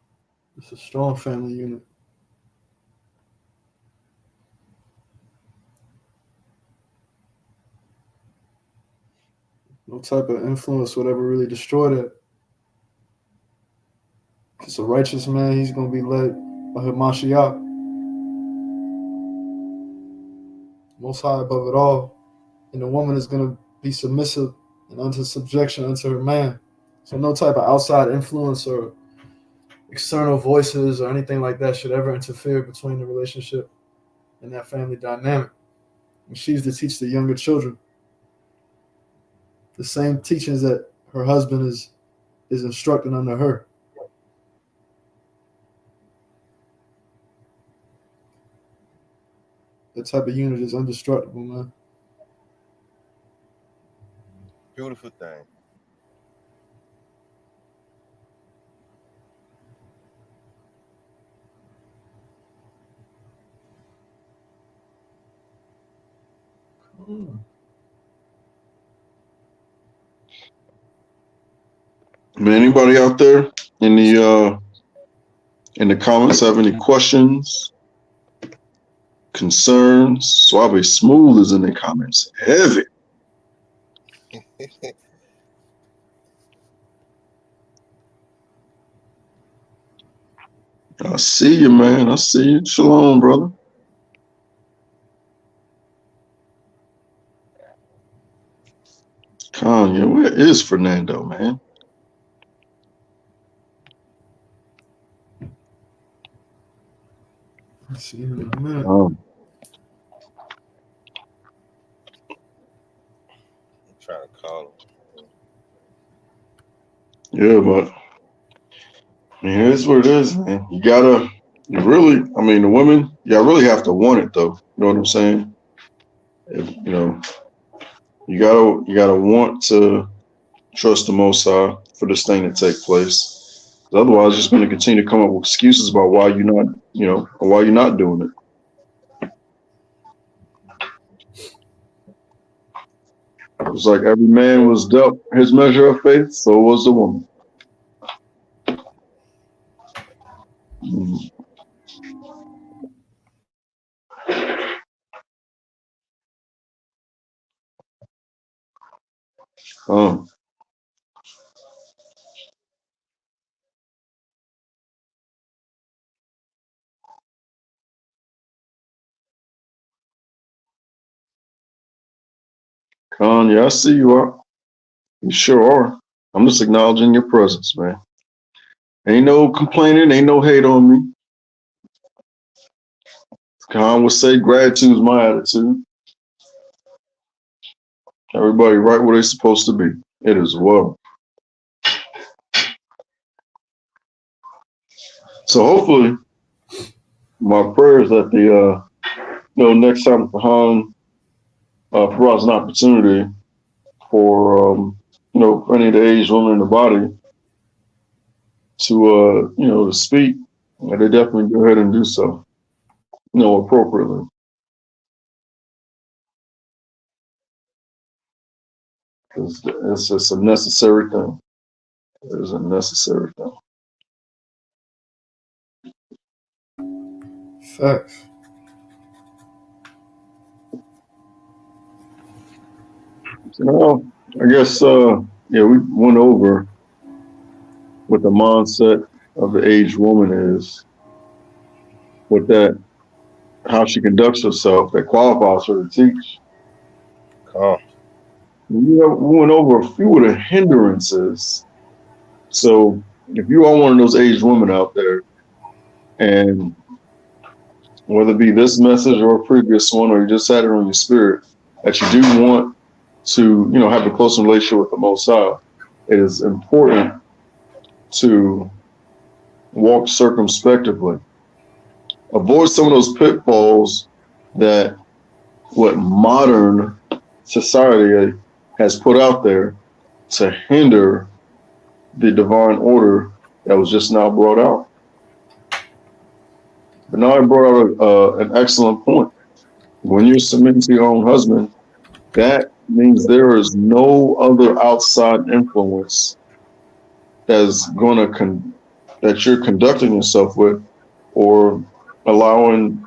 It's a strong family unit. No type of influence would ever really destroy that. It's a righteous man, he's going to be led by Hamashiach, Most High above it all. And the woman is going to be submissive and under subjection unto her man. So no type of outside influence or external voices or anything like that should ever interfere between the relationship and that family dynamic. And she's to teach the younger children the same teachings that her husband is instructing under her. That type of unit is indestructible, man. Beautiful thing. Man, anybody out there in the comments have any questions, concerns. Suave Smooth is in the comments. Heavy. I see you, man. I see you. Shalom, brother. Kanye, where is Fernando, man? Let's see him in a minute. I'm trying to call him. Yeah, but I mean, it is what it is, man. You really, I mean, the women, y'all really have to want it, though. You know what I'm saying? You know, you gotta want to trust the Most High for this thing to take place. Otherwise, it's just going to continue to come up with excuses about why you're not, or why you're not doing it. It's like every man was dealt his measure of faith, so was the woman. Um, Kanye, I see you are. You sure are. I'm just acknowledging your presence, man. Ain't no complaining, ain't no hate on me. Khan would say gratitude is my attitude. Everybody right where they're supposed to be. It is well. So hopefully, my prayer is that the next time Khan provides an opportunity for for any of the aged women in the body to to speak, and they definitely go ahead and do so, appropriately. It's just a necessary thing. It is a necessary thing. Facts. So now, I guess we went over what the mindset of the aged woman is, how she conducts herself that qualifies her to teach. We went over a few of the hindrances. So if you are one of those aged women out there, and whether it be this message or a previous one, or you just had it on your spirit, that you do want to, have a close relationship with the Most High, it is important to walk circumspectly. Avoid some of those pitfalls that what modern society has put out there to hinder the divine order that was just now brought out. But now I brought out an excellent point. When you're submitting to your own husband, that means there is no other outside influence that you're conducting yourself with or allowing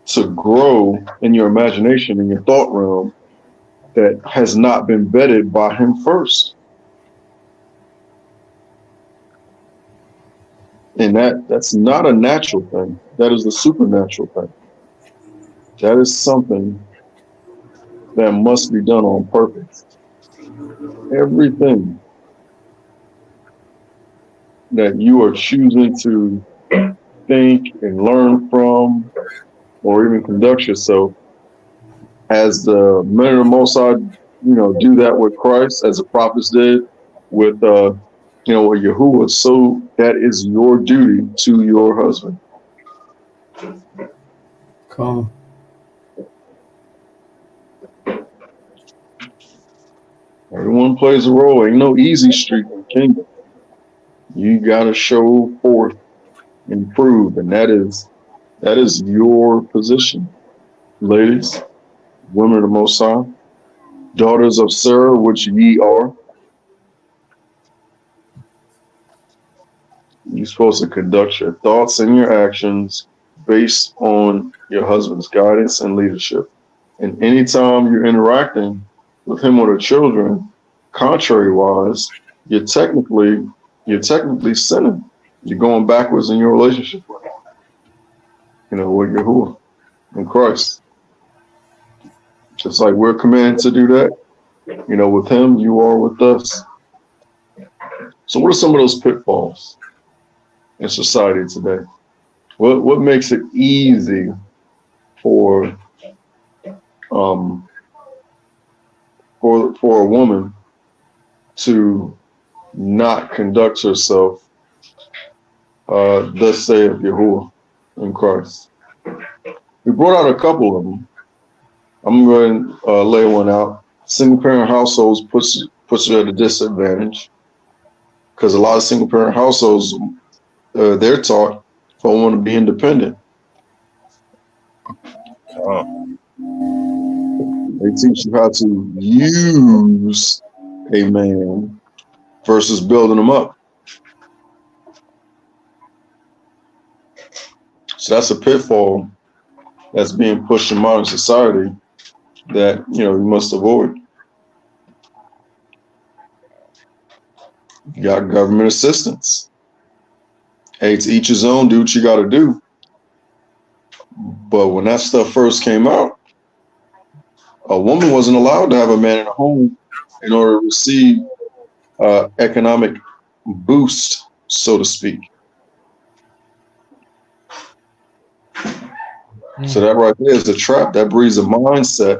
to grow in your imagination, in your thought realm, that has not been vetted by him first. And that's not a natural thing. That is the supernatural thing. That is something that must be done on purpose. Everything that you are choosing to think and learn from, or even conduct yourself, as the men of the Most High, do that with Christ, as the prophets did with, with Yahuwah. So that is your duty to your husband. Calm. Everyone plays a role. Ain't no easy street in the kingdom. You gotta show forth and prove, and that is your position, ladies, women of the Most High, daughters of Sarah, which ye are. You're supposed to conduct your thoughts and your actions based on your husband's guidance and leadership. And anytime you're interacting with him or the children, contrary wise, you're technically sinning. You're going backwards in your relationship, with Yahuwah in Christ. Just like we're commanded to do that, with him, you are with us. So what are some of those pitfalls in society today? What makes it easy for for a woman to not conduct herself, thus saith Yahuwah in Christ? We brought out a couple of them. I'm going to lay one out. Single parent households puts you at a disadvantage because a lot of single parent households, they're taught for a woman to be independent. They teach you how to use a man versus building him up. So that's a pitfall that's being pushed in modern society that you must avoid. You got government assistance. Hey, to each his own, do what you got to do. But when that stuff first came out, a woman wasn't allowed to have a man in a home in order to receive economic boost, so to speak. So that right there is a trap. That breeds a mindset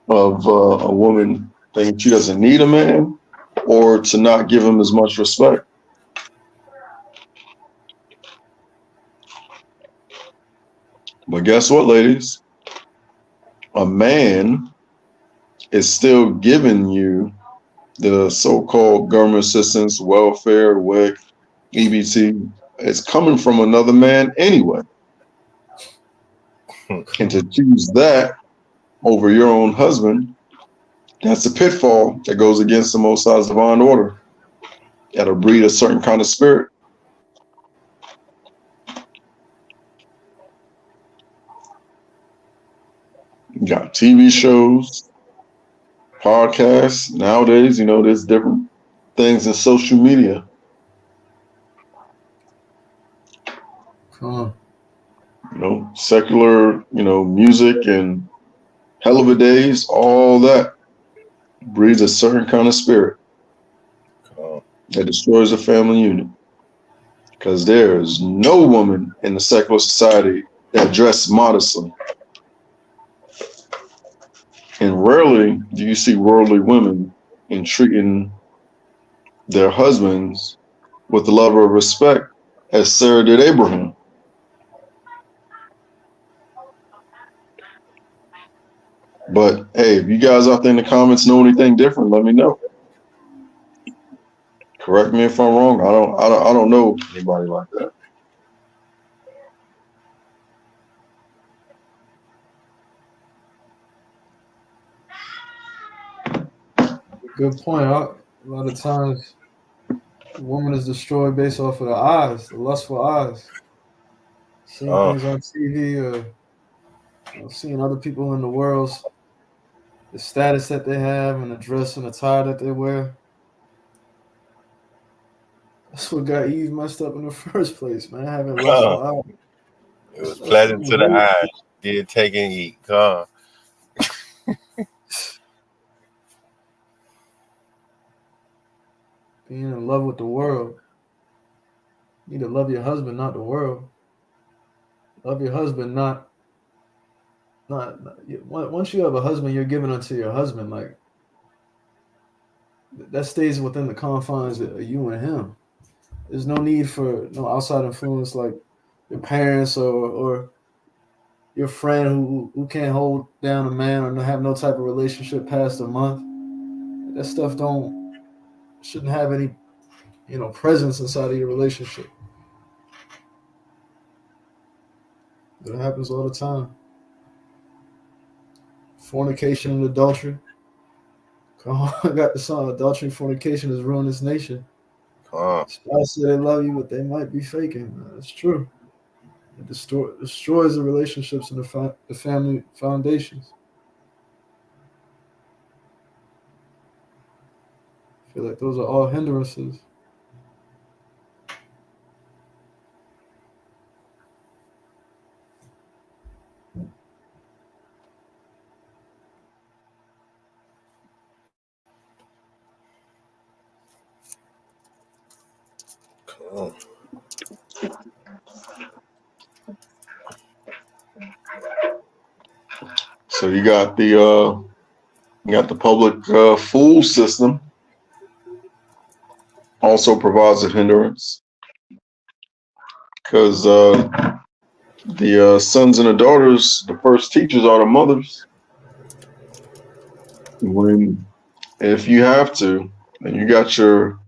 of a woman thinking she doesn't need a man or to not give him as much respect. But guess what, ladies? A man is still giving you the so-called government assistance, welfare, WIC, EBT. It's coming from another man anyway. And to choose that over your own husband, that's a pitfall that goes against the Most High's divine order. That'll breed a certain kind of spirit. You got TV shows, podcasts. Nowadays, there's different things in social media. Secular, music and hell of a days, all that breeds a certain kind of spirit that destroys a family unit. Because there is no woman in the secular society that dressed modestly. And rarely do you see worldly women entreating their husbands with the love of respect as Sarah did Abraham. But hey, if you guys out there in the comments know anything different, let me know. Correct me if I'm wrong. I don't know anybody like that. Good point. A lot of times, a woman is destroyed based off of the eyes, the lustful eyes. Seeing things on TV or seeing other people in the world, the status that they have and the dress and attire that they wear. That's what got Eve messed up in the first place, man. Having lustful eyes. It was pleasant to the eyes. Did take and eat. Being in love with the world. You need to love your husband, not the world. Love your husband, not once you have a husband, you're giving unto your husband. Like that stays within the confines of you and him. There's no need for no outside influence like your parents or your friend who can't hold down a man or have no type of relationship past a month. That stuff shouldn't have any presence inside of your relationship. That happens all the time. Fornication and adultery. Come on, I got the song. Adultery and fornication has ruined this nation. Spouse say they love you, but they might be faking. That's true. It destroys the relationships and the family foundations. I feel like those are all hindrances. Oh. So you got the public fool system also provides a hindrance because the sons and the daughters, the first teachers are the mothers. If you have to, and you got your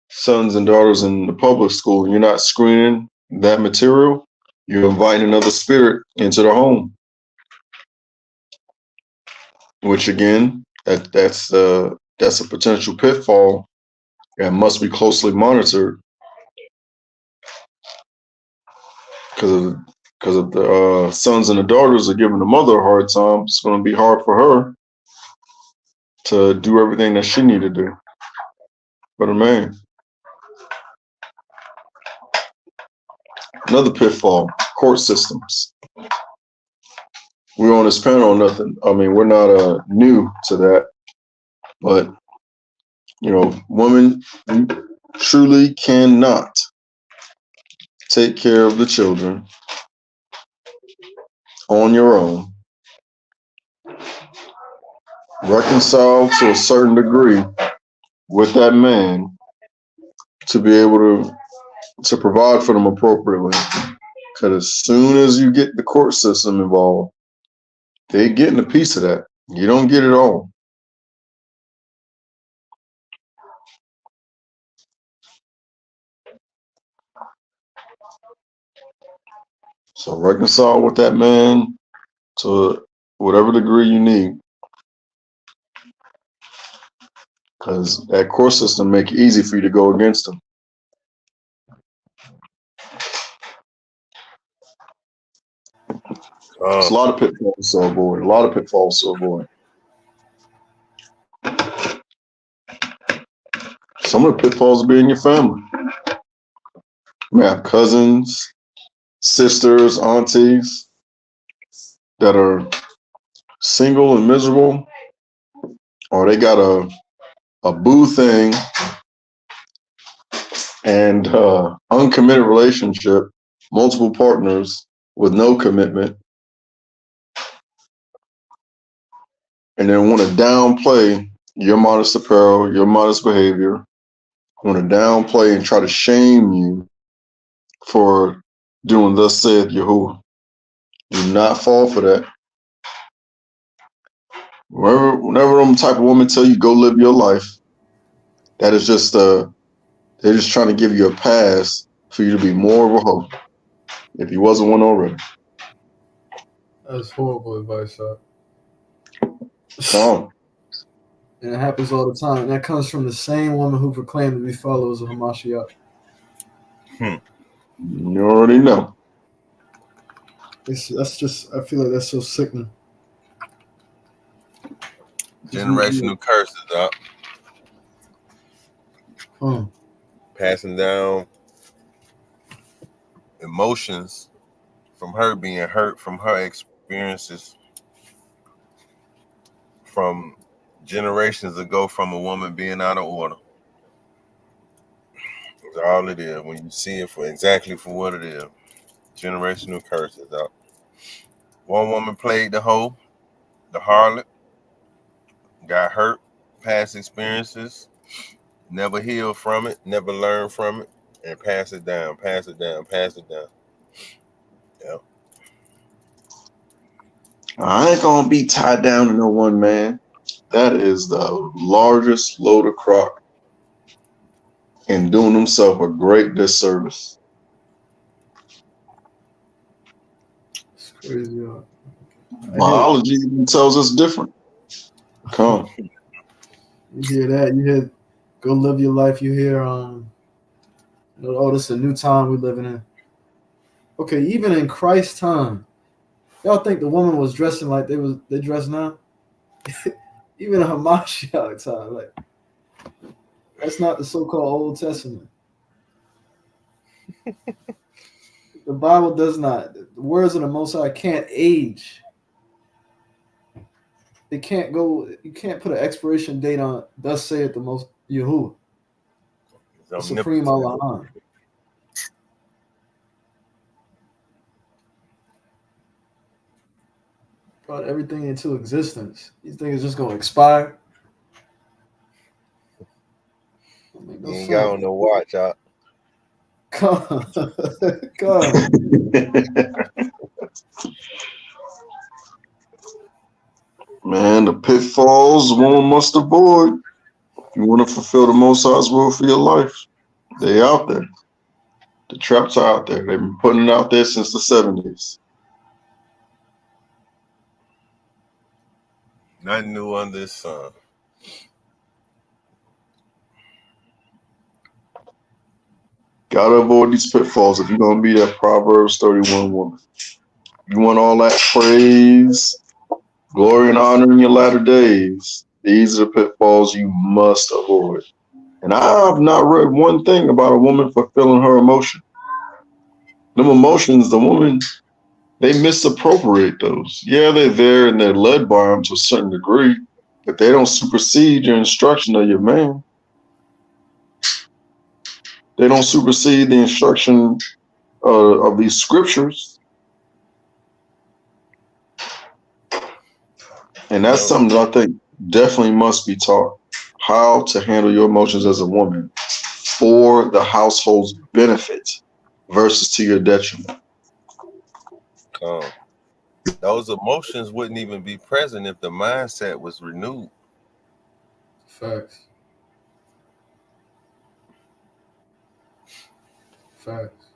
sons and daughters in the public school, and you're not screening that material, you're inviting another spirit into the home, which again, that's a potential pitfall and must be closely monitored because of the sons and the daughters are giving the mother a hard time. It's going to be hard for her to do everything that she need to do for the man. Another pitfall: court systems. We're on this panel, nothing. I mean, we're not new to that, but women truly cannot take care of the children on your own. Reconcile to a certain degree with that man to be able to provide for them appropriately. Because as soon as you get the court system involved, they're getting a piece of that. You don't get it all. So reconcile with that man to whatever degree you need. Because that court system make it easy for you to go against them. There's a lot of pitfalls to avoid. A lot of pitfalls to avoid. Some of the pitfalls will be in your family. You may have cousins, sisters, aunties that are single and miserable, or they got a boo thing and uncommitted relationship, multiple partners with no commitment, and then want to downplay your modest apparel, your modest behavior, want to downplay and try to shame you for doing thus saith Yahuwah. Do not fall for that. Whenever them type of women tell you go live your life, that is just they're just trying to give you a pass for you to be more of a hoe, if you wasn't one already. That's horrible advice, sir. Oh. And it happens all the time. And that comes from the same woman who proclaimed to be followers of Hamashiach. You already know. That's just, I feel like that's so sickening. Generational curses up. Passing down emotions from her being hurt from her experiences from generations ago from a woman being out of order. That's all it is when you see it for what it is. Generational curses up. One woman played the hoe, the harlot, got hurt, past experiences, never healed from it, never learned from it, and pass it down. Yeah. I ain't gonna be tied down to no one man. That is the largest load of crock and doing himself a great disservice. It's crazy. Biology even tells us different. Come. You hear that? You hear go live your life. You hear oh, this is a new time we're living in. Okay, even in Christ's time, y'all think the woman was dressing like they dress now? Even in Hamashiach time, like that's not the so-called Old Testament. The Bible does not. The words of the Most High can't age. It can't go. You can't put an expiration date on. Thus saith the Most Yahuwah, the Supreme Allah. Brought everything into existence. You think it's just gonna expire? You ain't got on no watch, out. Come on. Man, the pitfalls one must avoid. You want to fulfill the Most High's will for your life. They out there. The traps are out there. They've been putting it out there since the 70s. Nothing new under the sun. Gotta avoid these pitfalls if you're gonna be that Proverbs 31 woman. You want all that praise, glory, and honor in your latter days. These are the pitfalls you must avoid. And I've not read one thing about a woman fulfilling her emotion. Them emotions, the woman, they misappropriate those. Yeah, they're there and they're led by them to a certain degree, but they don't supersede your instruction of your man. They don't supersede the instruction of these scriptures. And that's something that I think definitely must be taught. How to handle your emotions as a woman for the household's benefit versus to your detriment. Those emotions wouldn't even be present if the mindset was renewed. Facts. Facts.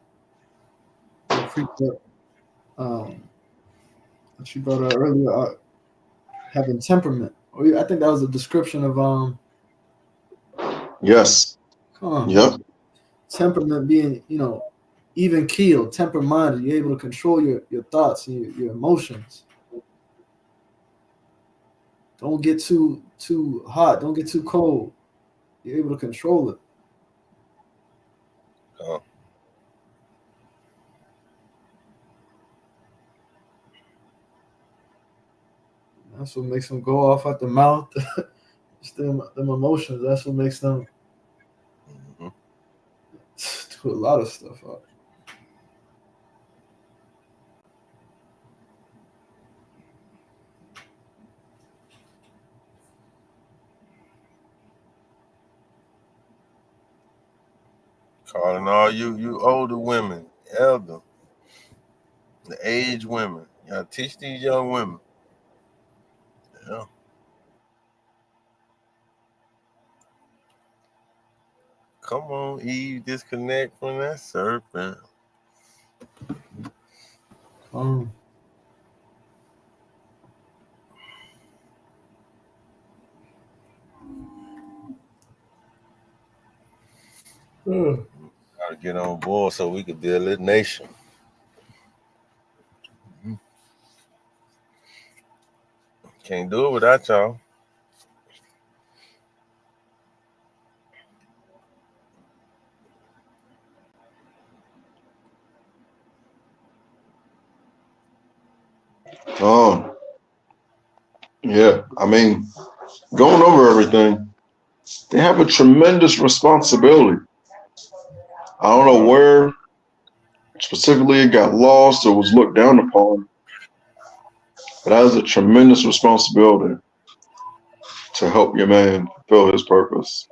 What you brought out earlier, having temperament. I think that was a description of Yes. Yep. Temperament being, even keeled, temper-minded. You're able to control your thoughts and your emotions. Don't get too hot. Don't get too cold. You're able to control it. That's what makes them go off at the mouth. them emotions. That's what makes them do a lot of stuff up. Calling all you older women, elder, the aged women. Y'all teach these young women. Yeah. Come on, Eve, disconnect from that serpent. Gotta get on board so we could build a nation. Can't do it without y'all. Oh, yeah. I mean, going over everything, they have a tremendous responsibility. I don't know where specifically it got lost or was looked down upon, but that is a tremendous responsibility to help your man fulfill his purpose,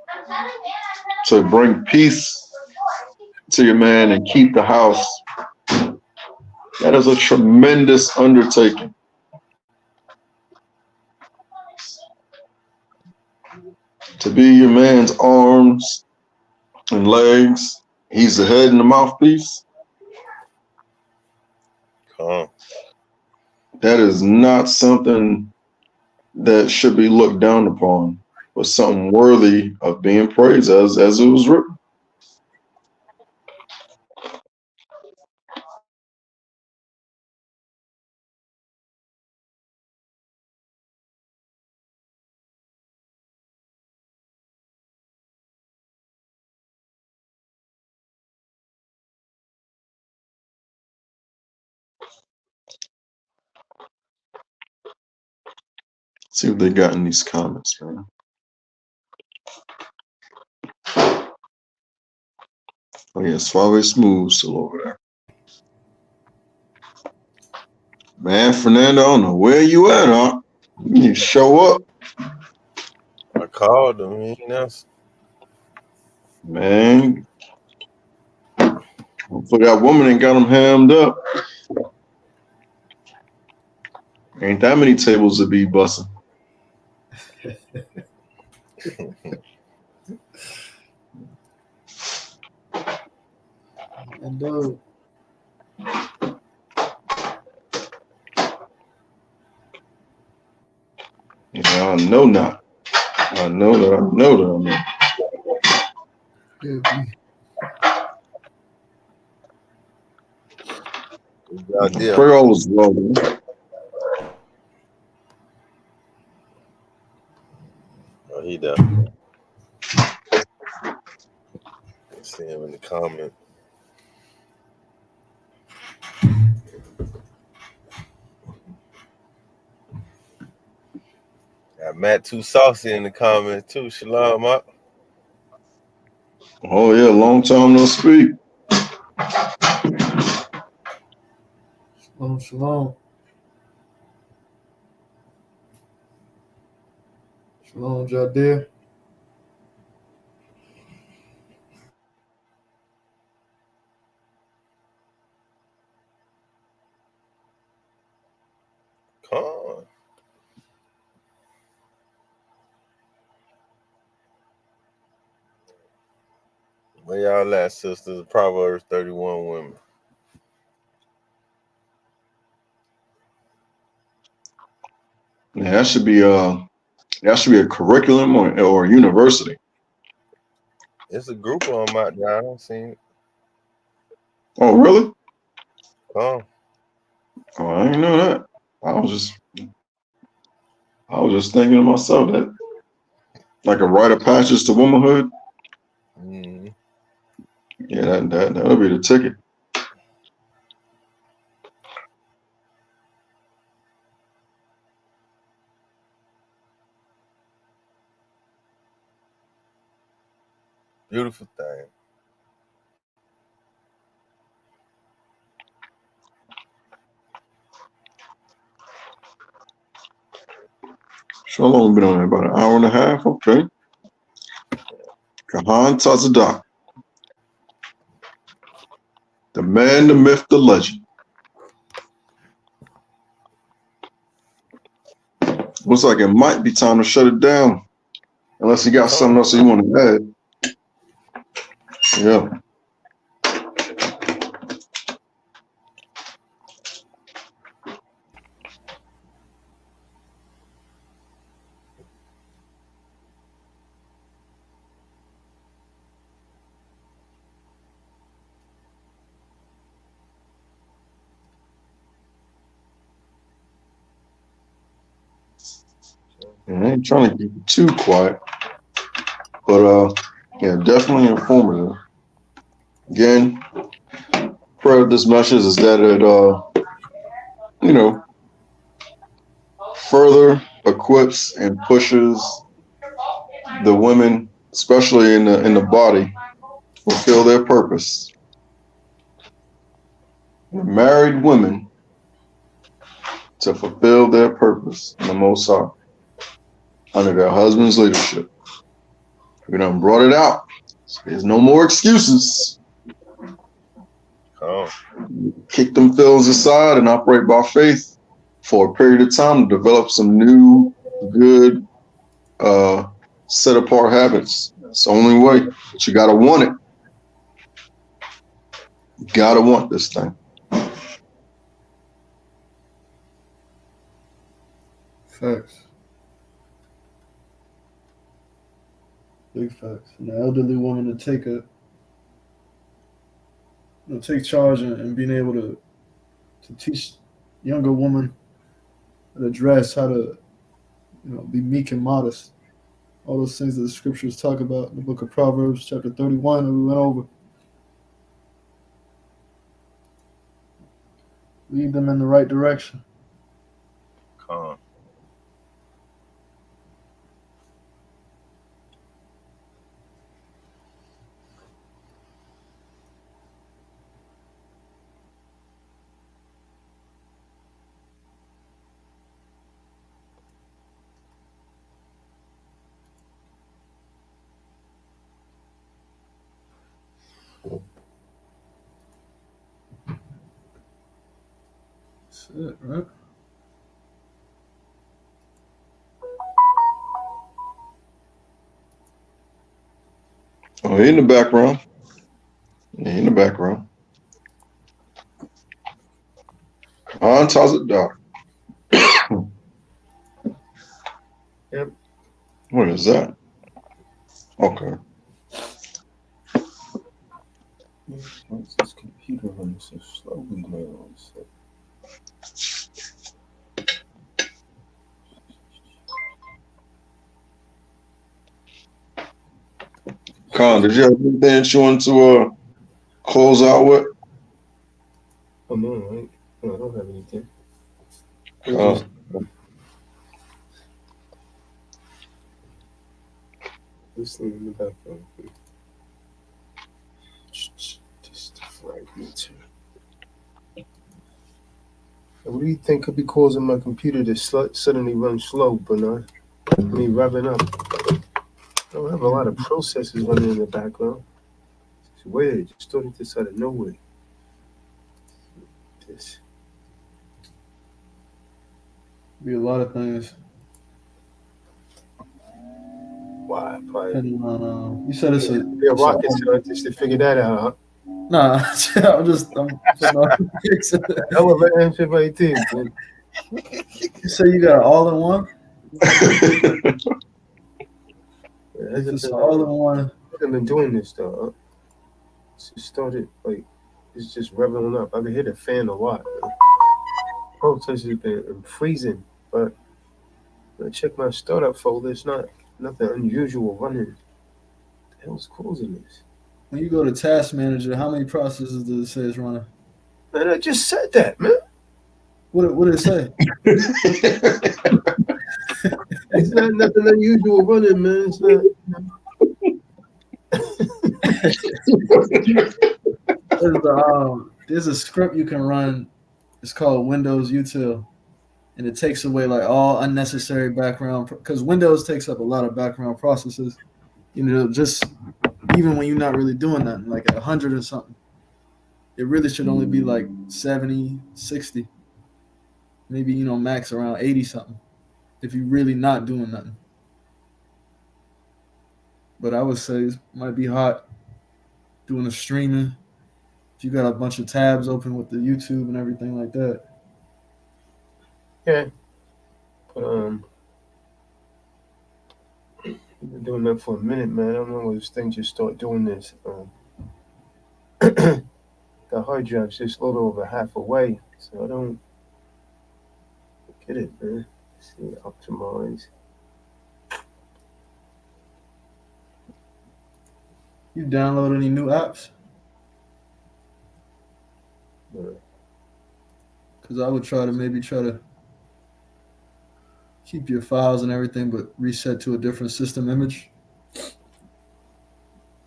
to bring peace to your man and keep the house. That is a tremendous undertaking. To be your man's arms and legs, he's the head and the mouthpiece. That is not something that should be looked down upon, but something worthy of being praised as it was written. See what they got in these comments, man. Oh yeah, Suave Smooth still over there. Man, Fernando, I don't know where you at, huh? You show up. I called him. He ain't answer. Man. Hopefully that woman ain't got him hammed up. Ain't that many tables to be busting. And Yeah, I know not. I know that I know that I know. Idea. Pray all is well, man. Oh, he done. See him in the comment. Got Matt Too Saucy in the comment too. Shalom up. Oh yeah, long time no speak. Shalom, shalom. Shalom, Jadir. Come on. Where y'all at, sisters? Proverbs 31 women. Yeah, that should be a curriculum or a university. It's a group of them out there. I don't see it. Oh really? Come. Oh, I didn't know that. I was just thinking to myself that like a rite of passage to womanhood. Mm-hmm. Yeah, that'll be the ticket. Beautiful thing. So long been on there, about an hour and a half. Okay. Kahan Tazadak. The man, the myth, the legend. Looks like it might be time to shut it down. Unless you got something else you want to add. Yeah. I ain't trying to keep it too quiet. But yeah, definitely informative. Again, part of this message is that it further equips and pushes the women, especially in the body, to fulfill their purpose. Married women to fulfill their purpose in the Most High under their husband's leadership. We done brought it out. So there's no more excuses. Oh. Kick them feelings aside and operate by faith for a period of time to develop some new, good, set apart habits. It's the only way. But you gotta want it. You gotta want this thing. Facts. Big facts. And the elderly woman to take charge and being able to teach younger woman how to dress, how to be meek and modest. All those things that the scriptures talk about in the book of Proverbs, chapter 31, that we went over. Lead them in the right direction. Come. That's it, right? Oh, he in the background. Yeah, he in the background. On Tazit Doc. Yep. What is that? Okay. Why is this computer running so slowly now? Con, did you have anything that you want to close out with? Oh no, I don't have anything. Con. Listening in the background. Just a fragment. What do you think could be causing my computer to suddenly run slow, Bernard? I mean, revving up. I don't have a lot of processes running in the background. It's weird. It just started this out of nowhere. This. Be a lot of things. Why? Probably Depending on, you said it's a. be a rocket scientist to figure that out, huh? Nah, I'm putting on Hell of an answer right there, boy. You say you got an all-in-one? If it's an all-in-one, I've been doing this though. Huh? It started like it's just revving up. I can hear the fan a lot. Process has been freezing, but when I check my startup folder, it's not nothing unusual running. What the hell's causing this? when you go to Task Manager, how many processes does it say it's running? Man, I just said that, man. What did it say? It's not nothing unusual running, man. It's not. There's a script you can run. It's called Windows Util, and it takes away like all unnecessary background because Windows takes up a lot of background processes. You know, just even when you're not really doing nothing, like at 100 or something, it really should only be like 70, 60, maybe max around 80 something if you're really not doing nothing. But I would say it might be hot doing the streaming. If you got a bunch of tabs open with the YouTube and everything like that. Yeah. But I've been doing that for a minute, man. I don't know why this thing just start doing this. The hard drive's just a little over half away, so I don't get it, man. Let's see, optimize. You download any new apps? Because I would try to keep your files and everything, but reset to a different system image.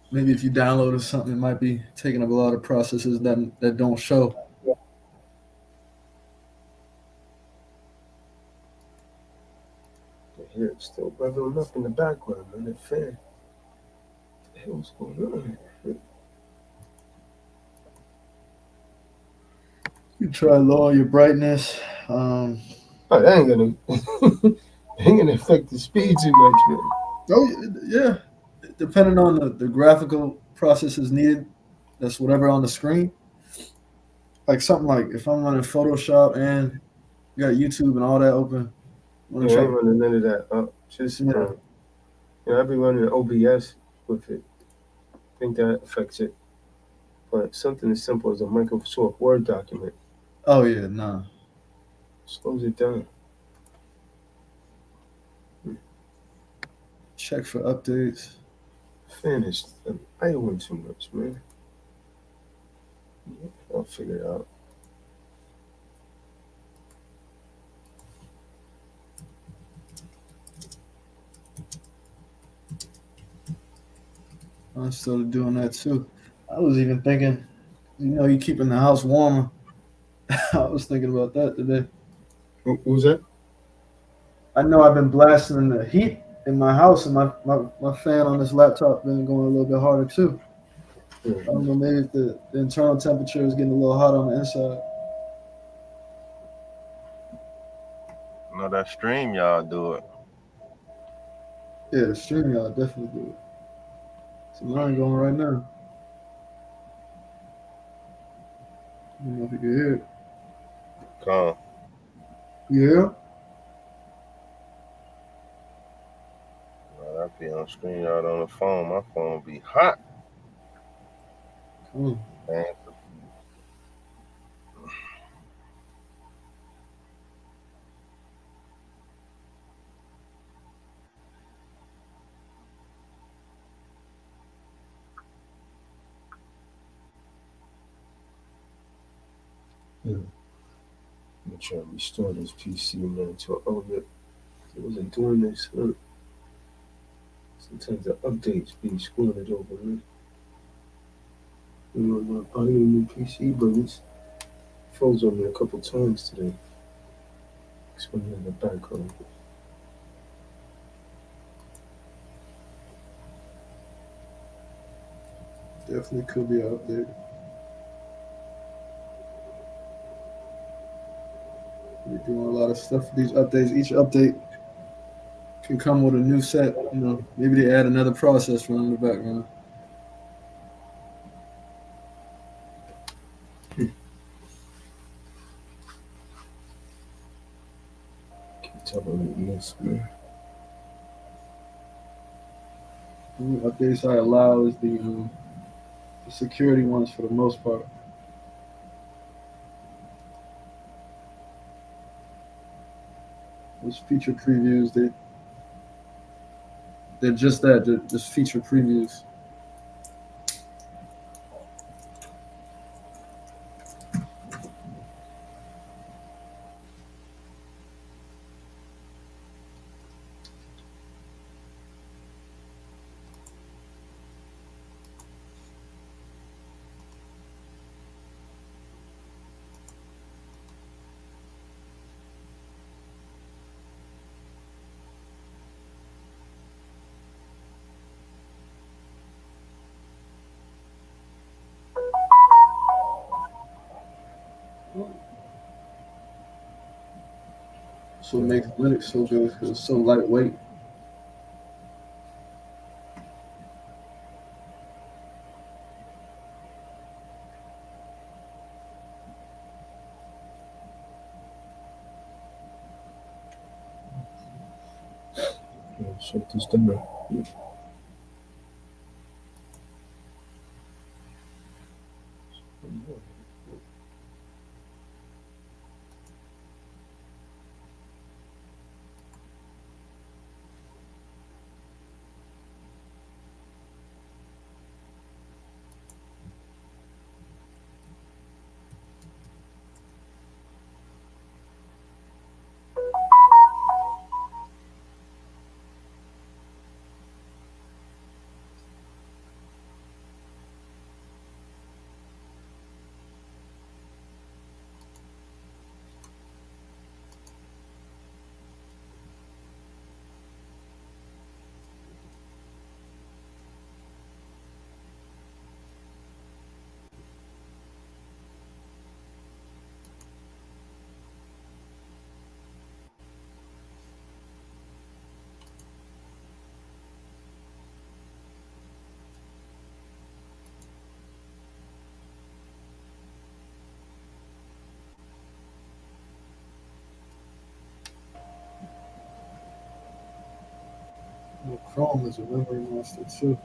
Maybe if you downloaded something, it might be taking up a lot of processes that don't show. Here it's still bubbling up in the background, man. The fan. What the hell's going on? You try lower your brightness. Oh, that ain't gonna affect the speed too much, man. Oh yeah, depending on the graphical processes needed, that's whatever on the screen. Like something like if I'm running Photoshop and you got YouTube and all that open. Yeah, I ain't running none of that. Just I've been running OBS with it. I think that affects it. But something as simple as a Microsoft Word document. Oh yeah, nah. Slows it down. Check for updates. Fan is idling too much, man. I'll figure it out. I started doing that too. I was even thinking, you keeping the house warmer. I was thinking about that today. What was that? I know I've been blasting the heat in my house, and my fan on this laptop been going a little bit harder too. I don't know, maybe if the internal temperature is getting a little hot on the inside. No, that stream y'all do it. Yeah, the stream y'all definitely do it. So mine going right now. I don't know if you can hear it. Come. Yeah. I be on stream y'all on the phone. My phone be hot. Come on. Man. I'm trying to restore this PC, man, to an outlet. It wasn't doing this, huh? Sometimes the updates be screwing it over, man. You know, I'm buying a new PC, but it's froze on me a couple times today. It's when in the background. Definitely could be an update. We're doing a lot of stuff for these updates. Each update can come with a new set. You know, maybe they add another process running in the background. Keep telling me this, man. The only updates I allow is the security ones for the most part. Those feature previews, they're just that, they're just feature previews. So it makes Linux so good because it's so lightweight. Shut this down. Chrome is a memory master too.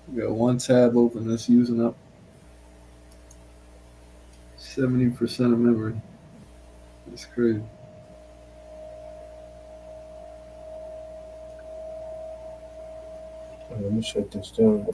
We got one tab open that's using up 70% of memory. That's crazy. Let me shut this down.